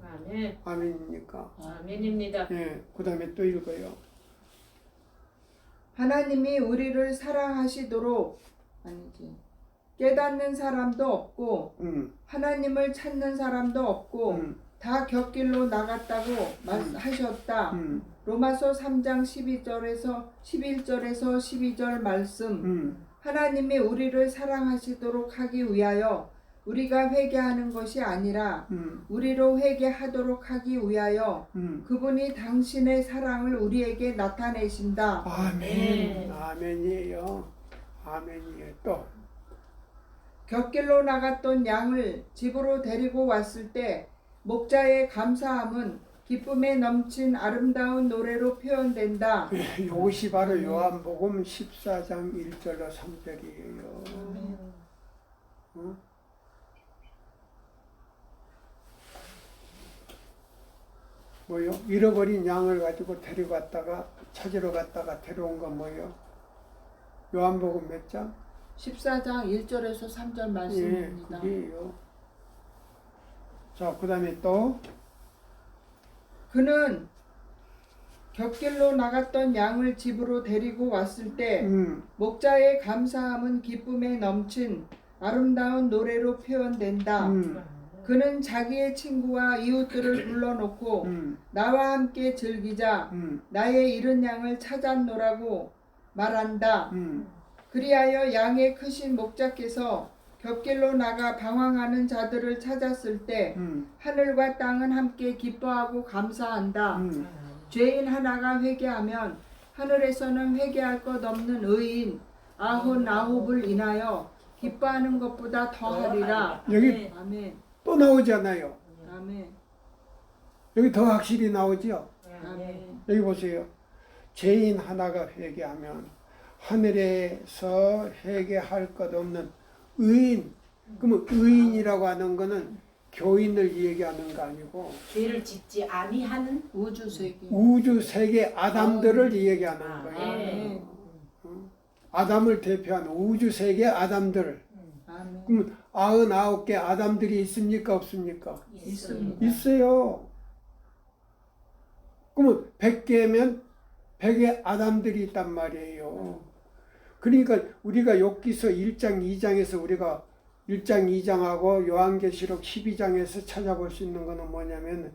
아멘. 아멘입니까? 아멘입니다. 예, 그 다음에 또 읽어요. 하나님이 우리를 사랑하시도록 아니지 깨닫는 사람도 없고 하나님을 찾는 사람도 없고 다 곁길로 나갔다고 하셨다. 로마서 3장 12절에서 12절 말씀. 하나님이 우리를 사랑하시도록 하기 위하여 우리가 회개하는 것이 아니라 우리로 회개하도록 하기 위하여 그분이 당신의 사랑을 우리에게 나타내신다. 아멘. 아멘이에요. 아멘이에요. 또 곁길로 나갔던 양을 집으로 데리고 왔을 때 목자의 감사함은 기쁨에 넘친 아름다운 노래로 표현된다. 이것이 바로 요한복음 14장 1절로 3절이에요. 어? 뭐요? 잃어버린 양을 가지고 데려갔다가 찾으러 갔다가 데려온 건 뭐요? 요한복음 몇 장? 14장 1절에서 3절 예, 말씀입니다. 그게요. 자, 그 다음에 또 그는 곁길로 나갔던 양을 집으로 데리고 왔을 때 목자의 감사함은 기쁨에 넘친 아름다운 노래로 표현된다. 그는 자기의 친구와 이웃들을 불러놓고 나와 함께 즐기자 나의 잃은 양을 찾았노라고 말한다. 그리하여 양의 크신 목자께서 곁길로 나가 방황하는 자들을 찾았을 때 하늘과 땅은 함께 기뻐하고 감사한다. 죄인 하나가 회개하면 하늘에서는 회개할 것 없는 의인 아흔아홉을 인하여 기뻐하는 것보다 더하리라. 여기 아멘. 또 나오잖아요. 아멘. 여기 더 확실히 나오죠. 아멘. 여기 보세요. 죄인 하나가 회개하면 하늘에서 회개할 것 없는 의인. 그러면 의인이라고 하는 거는 교인을 얘기하는 거 아니고 죄를 짓지 아니하는 우주 세계. 우주 세계 아담들을 얘기하는 거예요. 아멘. 아담을 대표하는 우주 세계 아담들. 아멘. 그러면 99개 아담들이 있습니까? 없습니까? 있습니다. 있어요. 그러면 100개면 100의 아담들이 있단 말이에요. 그러니까 우리가 욥기서 1장 2장에서 우리가 1장 2장하고 요한계시록 12장에서 찾아볼 수 있는 것은 뭐냐면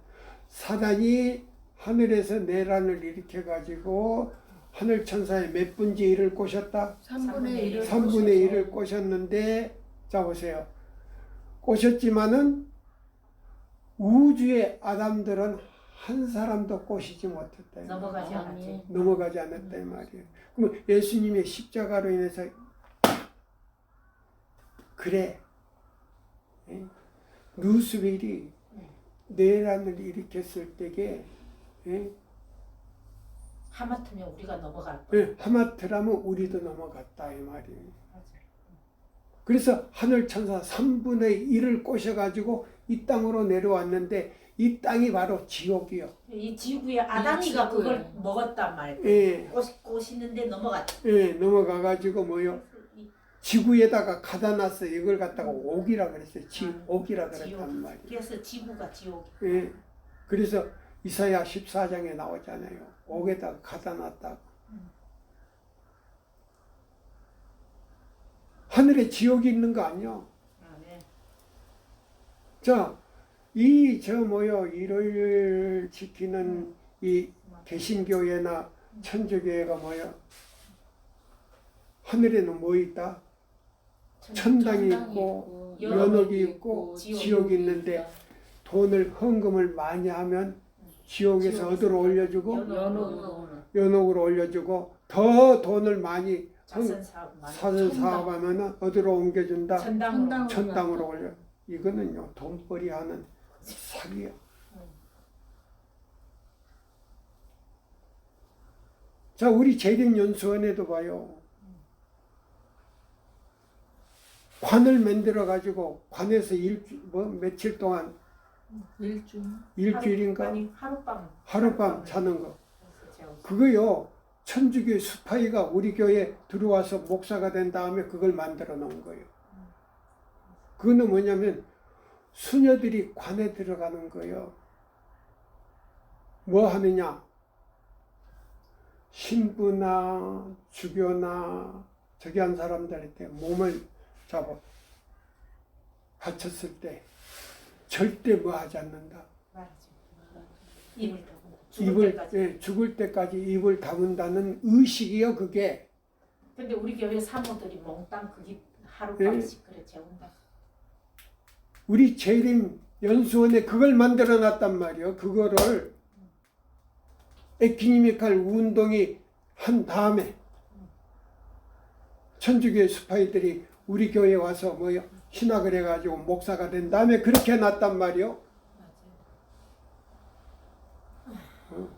사단이 하늘에서 내란을 일으켜 가지고 하늘 천사의 몇 분지 1을 꼬셨다? 3분의 1을 3분의 1을 꼬셨는데 자 보세요. 꼬셨지만은 우주의 아담들은 한 사람도 꼬시지 못했다. 넘어가지 않았지. 넘어가지 않았다 이 말이에요. 그럼 예수님의 십자가로 인해서 그래 루스벨이 내란을 일으켰을 때에 하마터면 우리가 넘어갈 뻔. 하마터라면 우리도 넘어갔다 이 말이에요. 그래서 하늘 천사 3분의 1을 꼬셔가지고 이 땅으로 내려왔는데 이 땅이 바로 지옥이요. 이 지구에 아담이가 그걸 먹었단 말이에요. 예, 꼬시는데 넘어갔지. 예, 넘어가가지고 뭐요? 지구에다가 가다 놨어. 이걸 갖다가 옥이라 그랬어요. 옥이라 그랬단 말이에요. 그래서 지구가 지옥. 예, 그래서 이사야 14장에 나오잖아요. 옥에다가 가다 놨다고. 하늘에 지옥이 있는 거 아니요? 네. 자, 일요일 지키는 이 개신교회나 천주교회가 뭐요? 하늘에는 뭐 있다? 천당이 있고 연옥이 있고 지옥이 있는데 돈을 헌금을 많이 하면 지옥에서 어디로 올려주고 연옥으로 올려주고 더 돈을 많이 사선 사업하면 어디로 옮겨준다? 천당으로 올려. 이거는요 돈벌이 하는 사기야. 자, 우리 재림연수원에도 봐요. 관을 만들어 가지고 관에서 며칠 동안 일주일인가 하룻밤 자는 거. 그거요 천주교 스파이가 우리 교회에 들어와서 목사가 된 다음에 그걸 만들어 놓은 거예요. 그거는 뭐냐면 수녀들이 관에 들어가는 거예요. 뭐 하느냐? 신부나 주교나 저기 한 사람들한테 몸을 잡아 바쳤을 때 절대 뭐 하지 않는다. 말하지. 입을 닫고 입을 죽을 때까지. 예, 죽을 때까지 입을 다문다는 의식이요 그게. 근데 우리 교회 사모들이 몽땅 그게 하룻밤씩 그래 재운다. 우리 재림 연수원에 그걸 만들어 놨단 말이요. 그거를 에키니미칼 운동이 한 다음에 천주교 스파이들이 우리 교회에 와서 뭐 신학을 해가지고 목사가 된 다음에 그렇게 해놨단 말이요. 맞아요.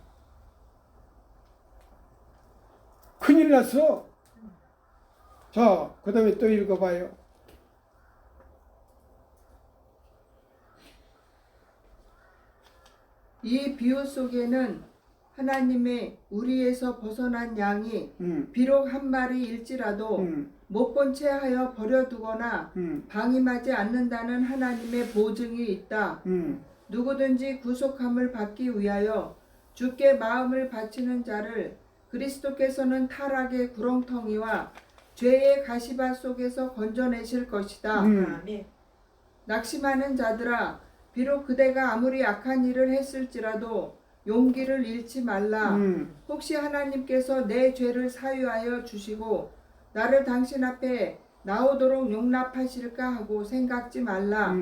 큰일 났어. 자, 그 다음에 또 읽어봐요. 이 비유 속에는 하나님의 우리에서 벗어난 양이 음, 비록 한 마리일지라도 못 본 채 하여 버려두거나 방임하지 않는다는 하나님의 보증이 있다. 누구든지 구속함을 받기 위하여 주께 마음을 바치는 자를 그리스도께서는 타락의 구렁텅이와 죄의 가시밭 속에서 건져내실 것이다. 아멘. 낙심하는 자들아, 비록 그대가 아무리 악한 일을 했을지라도 용기를 잃지 말라. 혹시 하나님께서 내 죄를 사유하여 주시고 나를 당신 앞에 나오도록 용납하실까 하고 생각지 말라.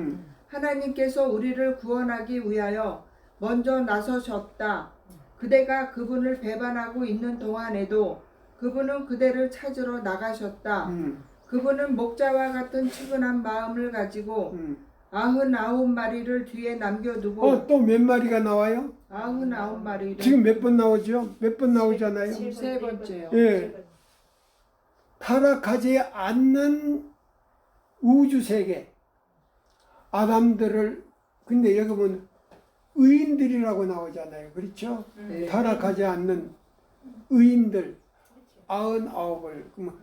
하나님께서 우리를 구원하기 위하여 먼저 나서셨다. 그대가 그분을 배반하고 있는 동안에도 그분은 그대를 찾으러 나가셨다. 그분은 목자와 같은 측은한 마음을 가지고 99마리를 뒤에 남겨두고 또 몇 마리가 나와요? 99마리를 지금 몇 번 나오죠? 몇 번 나오잖아요. 세 번째요. 예. 타락하지 않는 우주세계 아담들을 근데 여기 보면 의인들이라고 나오잖아요. 그렇죠? 네. 타락하지 않는 의인들 99을 그러면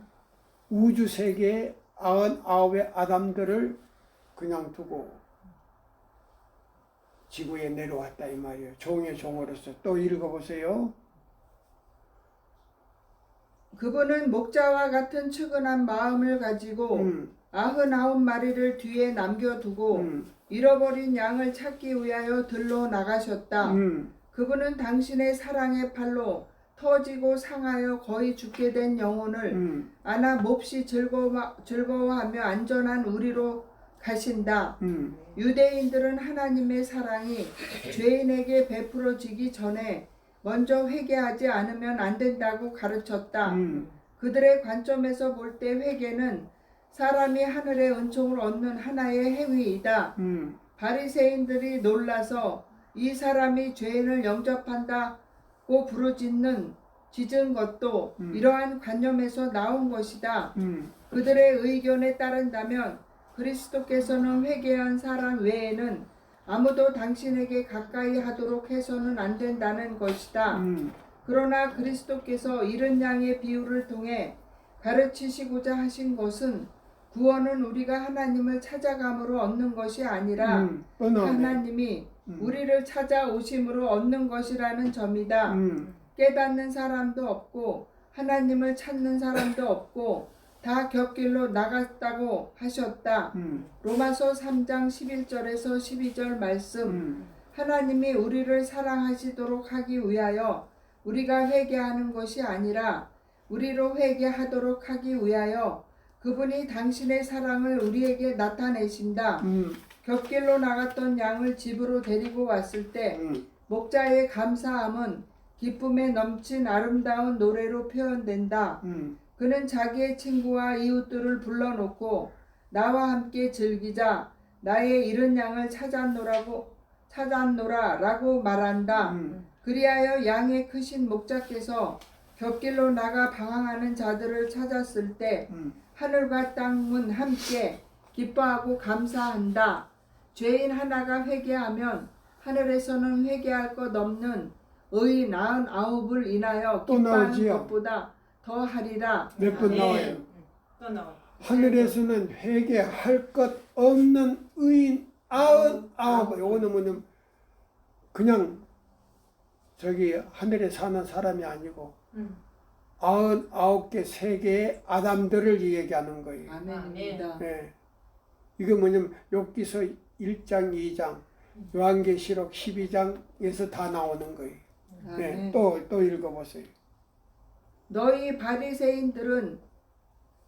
우주세계의 99의 아담들을 그냥 두고 지구에 내려왔다 이 말이에요. 종의 종으로서. 또 읽어보세요. 그분은 목자와 같은 측은한 마음을 가지고 99마리를 뒤에 남겨두고 잃어버린 양을 찾기 위하여 들러 나가셨다. 그분은 당신의 사랑의 팔로 터지고 상하여 거의 죽게 된 영혼을 안아 몹시 즐거워하며 안전한 우리로 가신다. 유대인들은 하나님의 사랑이 죄인에게 베풀어지기 전에 먼저 회개하지 않으면 안 된다고 가르쳤다. 그들의 관점에서 볼 때 회개는 사람이 하늘의 은총을 얻는 하나의 행위이다. 바리새인들이 놀라서 이 사람이 죄인을 영접한다고 짖은 것도 이러한 관념에서 나온 것이다. 그들의 의견에 따른다면 그리스도께서는 회개한 사람 외에는 아무도 당신에게 가까이 하도록 해서는 안 된다는 것이다. 그러나 그리스도께서 이른 양의 비유를 통해 가르치시고자 하신 것은 구원은 우리가 하나님을 찾아감으로 얻는 것이 아니라 하나님이 우리를 찾아오심으로 얻는 것이라는 점이다. 깨닫는 사람도 없고 하나님을 찾는 사람도 없고 다 곁길로 나갔다고 하셨다. 로마서 3장 11절에서 12절 말씀. 하나님이 우리를 사랑하시도록 하기 위하여 우리가 회개하는 것이 아니라 우리로 회개하도록 하기 위하여 그분이 당신의 사랑을 우리에게 나타내신다. 곁길로 나갔던 양을 집으로 데리고 왔을 때 목자의 감사함은 기쁨에 넘친 아름다운 노래로 표현된다. 그는 자기의 친구와 이웃들을 불러놓고 나와 함께 즐기자, 나의 잃은 양을 찾았노라라고 말한다. 그리하여 양의 크신 목자께서 곁길로 나가 방황하는 자들을 찾았을 때 하늘과 땅은 함께 기뻐하고 감사한다. 죄인 하나가 회개하면 하늘에서는 회개할 것 없는 의인 99을 인하여 또 기뻐하는 나오지요. 것보다 더 하리라. 몇 번 네. 나와요. 또 나와. 하늘에서는 회개할 것 없는 의인 99. 요거는 뭐냐면 그냥 저기 하늘에 사는 사람이 아니고 음. 99개 세계의 아담들을 얘기하는 거예요. 아멘입니다. 네. 이게 뭐냐면 욥기서 1장, 2장, 요한계시록 12장에서 다 나오는 거예요. 네. 아멘. 또 읽어보세요. 너희 바리새인들은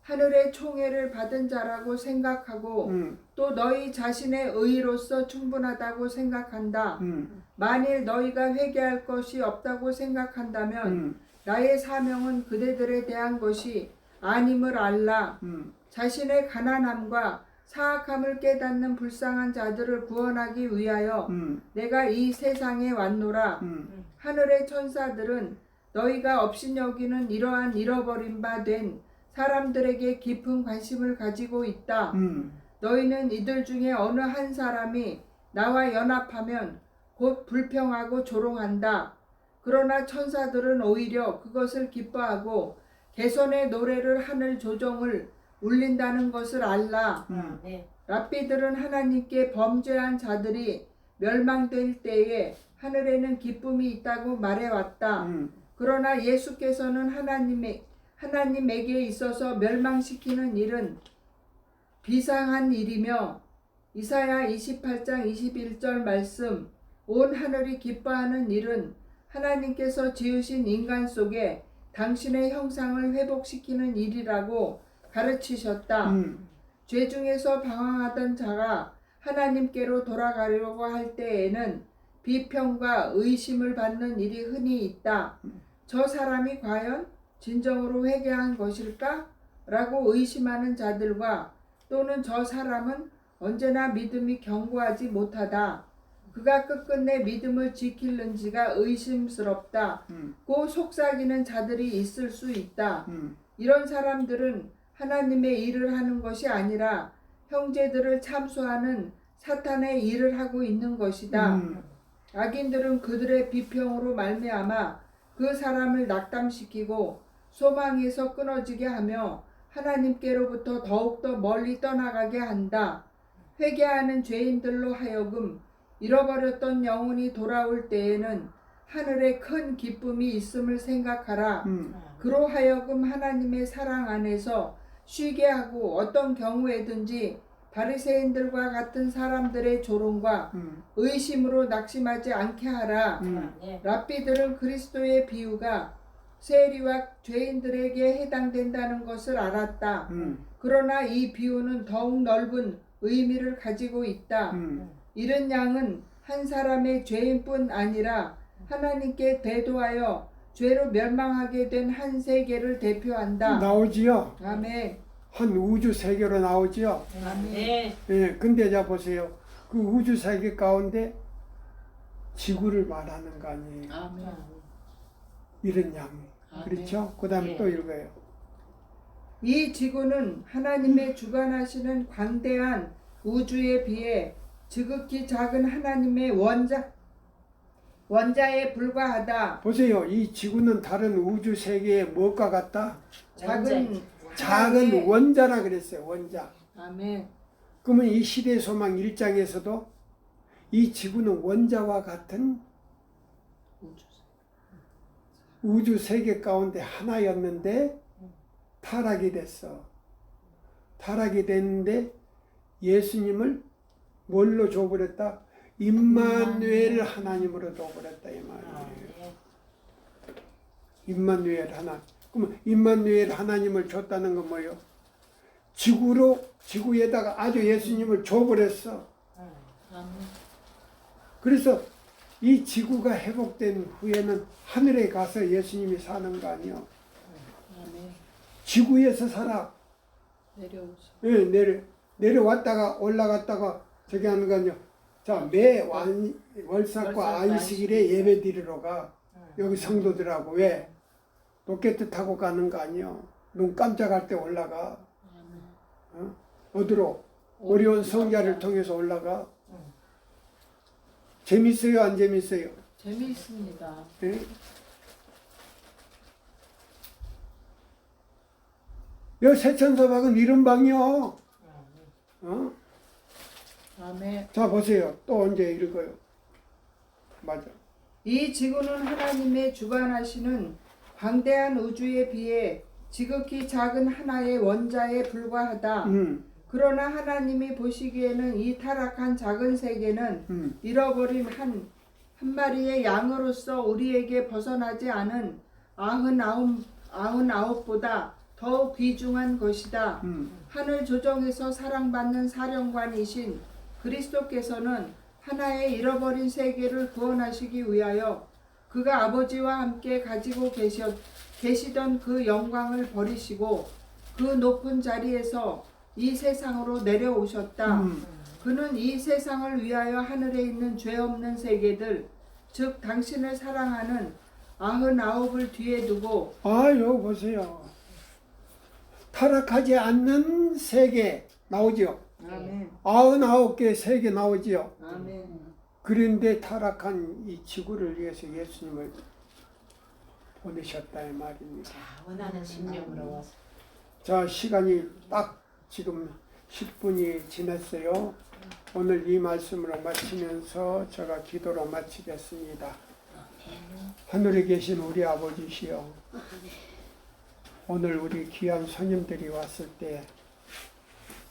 하늘의 총애를 받은 자라고 생각하고 또 너희 자신의 의로서 충분하다고 생각한다. 만일 너희가 회개할 것이 없다고 생각한다면 나의 사명은 그대들에 대한 것이 아님을 알라. 자신의 가난함과 사악함을 깨닫는 불쌍한 자들을 구원하기 위하여 내가 이 세상에 왔노라. 하늘의 천사들은 너희가 업신여기는 이러한 잃어버린 바 된 사람들에게 깊은 관심을 가지고 있다. 너희는 이들 중에 어느 한 사람이 나와 연합하면 곧 불평하고 조롱한다. 그러나 천사들은 오히려 그것을 기뻐하고 개선의 노래를 하늘 조정을 울린다는 것을 알라. 네. 랍비들은 하나님께 범죄한 자들이 멸망될 때에 하늘에는 기쁨이 있다고 말해왔다. 그러나 예수께서는 하나님에게 있어서 멸망시키는 일은 비상한 일이며 이사야 28장 21절 말씀 온 하늘이 기뻐하는 일은 하나님께서 지으신 인간 속에 당신의 형상을 회복시키는 일이라고 가르치셨다. 죄 중에서 방황하던 자가 하나님께로 돌아가려고 할 때에는 비평과 의심을 받는 일이 흔히 있다. 저 사람이 과연 진정으로 회개한 것일까? 라고 의심하는 자들과 또는 저 사람은 언제나 믿음이 견고하지 못하다. 그가 끝끝내 믿음을 지킬는지가 의심스럽다. 고 속삭이는 자들이 있을 수 있다. 이런 사람들은 하나님의 일을 하는 것이 아니라 형제들을 참수하는 사탄의 일을 하고 있는 것이다. 악인들은 그들의 비평으로 말미암아 그 사람을 낙담시키고 소망에서 끊어지게 하며 하나님께로부터 더욱더 멀리 떠나가게 한다. 회개하는 죄인들로 하여금 잃어버렸던 영혼이 돌아올 때에는 하늘에 큰 기쁨이 있음을 생각하라. 그로 하여금 하나님의 사랑 안에서 쉬게 하고 어떤 경우에든지 바리새인들과 같은 사람들의 조롱과 의심으로 낙심하지 않게 하라. 네. 랍비들은 그리스도의 비유가 세리와 죄인들에게 해당된다는 것을 알았다. 그러나 이 비유는 더욱 넓은 의미를 가지고 있다. 이른 양은 한 사람의 죄인뿐 아니라 하나님께 배도하여 죄로 멸망하게 된 한 세계를 대표한다. 나오지요. 아멘. 한 우주 세계로 나오지요. 아멘. 네. 예, 근데 자 보세요. 그 우주 세계 가운데 지구를 말하는 거 아니에요. 아멘. 이런 양이. 아멘. 그렇죠? 그 다음에 네. 또 읽어요. 이 지구는 하나님의 주관하시는 광대한 우주에 비해 지극히 작은 하나님의 원자에 불과하다. 보세요. 이 지구는 다른 우주 세계의 무엇과 같다? 작은 작은 원자라 그랬어요. 원자. 아멘. 그러면 이 시대 소망 1장에서도 이 지구는 원자와 같은 우주 세계 가운데 하나였는데 타락이 됐어. 타락이 됐는데 예수님을 뭘로 줘버렸다? 임마누엘 하나님으로 줘버렸다 이 말이에요. 임마누엘 하나. 그러면 임마누엘 하나님을 줬다는 건 뭐예요? 지구에다가 아주 예수님을 줘버렸어. 아멘. 그래서 이 지구가 회복된 후에는 하늘에 가서 예수님이 사는 거 아니요? 아멘. 지구에서 살아. 내려오소. 예, 내려왔다가 올라갔다가 저기 하는 거 아니요? 자, 매 월삭과 안식일에 예배 드리러 가. 여기 성도들하고 왜? 로켓 타고 가는 거 아니요? 눈 깜짝할 때 올라가. 어디로? 오리온 성자를 통해서 올라가. 재밌어요, 안 재밌어요? 재미있습니다. 예? 여 세천서박은 이런 방이요. 아멘. 자 보세요. 또 언제 읽어요? 맞아. 이 지구는 하나님의 주관하시는 방대한 우주에 비해 지극히 작은 하나의 원자에 불과하다. 그러나 하나님이 보시기에는 이 타락한 작은 세계는 잃어버린 한 마리의 양으로서 우리에게 벗어나지 않은 99보다 더욱 귀중한 것이다. 하늘 조정에서 사랑받는 사령관이신 그리스도께서는 하나의 잃어버린 세계를 구원하시기 위하여 그가 아버지와 함께 가지고 계시던 그 영광을 버리시고 그 높은 자리에서 이 세상으로 내려오셨다. 그는 이 세상을 위하여 하늘에 있는 죄 없는 세계들, 즉 당신을 사랑하는 99을 뒤에 두고 여기 보세요. 타락하지 않는 세계 나오죠. 아멘. 99개 세계 나오지요. 아멘. 그런데 타락한 이 지구를 위해서 예수님을 보내셨다 이 말입니다. 원하는 심령으로 와서. 자, 시간이 딱 지금 10분이 지났어요. 오늘 이 말씀으로 마치면서 제가 기도로 마치겠습니다. 하늘에 계신 우리 아버지시여, 오늘 우리 귀한 손님들이 왔을 때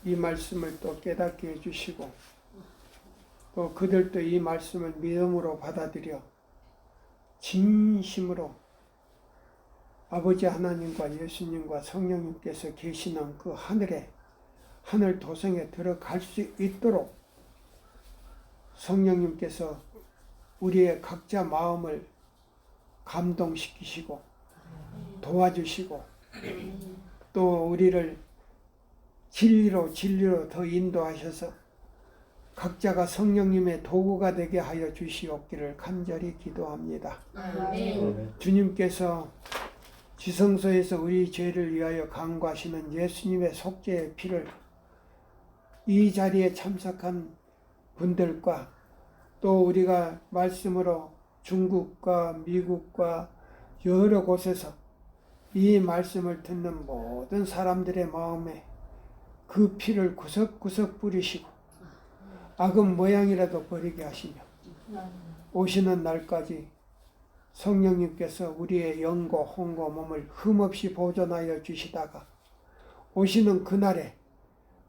이 말씀을 또 깨닫게 해주시고 또 그들도 이 말씀을 믿음으로 받아들여 진심으로 아버지 하나님과 예수님과 성령님께서 계시는 그 하늘 도성에 들어갈 수 있도록 성령님께서 우리의 각자 마음을 감동시키시고 도와주시고 또 우리를 진리로 더 인도하셔서 각자가 성령님의 도구가 되게 하여 주시옵기를 간절히 기도합니다. 주님께서 지성소에서 우리 죄를 위하여 강구하시는 예수님의 속죄의 피를 이 자리에 참석한 분들과 또 우리가 말씀으로 중국과 미국과 여러 곳에서 이 말씀을 듣는 모든 사람들의 마음에 그 피를 구석구석 뿌리시고 악은 모양이라도 버리게 하시며 오시는 날까지 성령님께서 우리의 영과 혼과 몸을 흠없이 보존하여 주시다가 오시는 그날에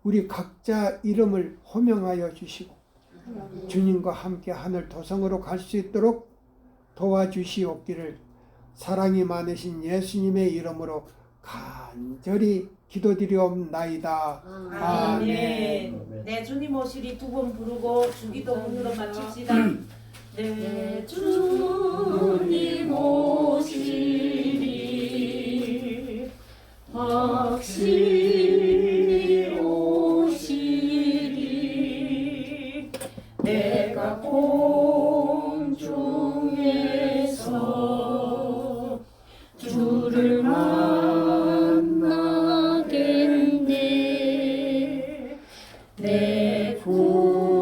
우리 각자 이름을 호명하여 주시고 주님과 함께 하늘 도성으로 갈 수 있도록 도와주시옵기를 사랑이 많으신 예수님의 이름으로 간절히 기도드리옵나이다. 아멘. 내 주님 오시리 두 번 부르고 주기도문으로 마칩시다. 내 주님 오시리 확실히 오시리 내가 공중에서 주를 만나겠네 내 구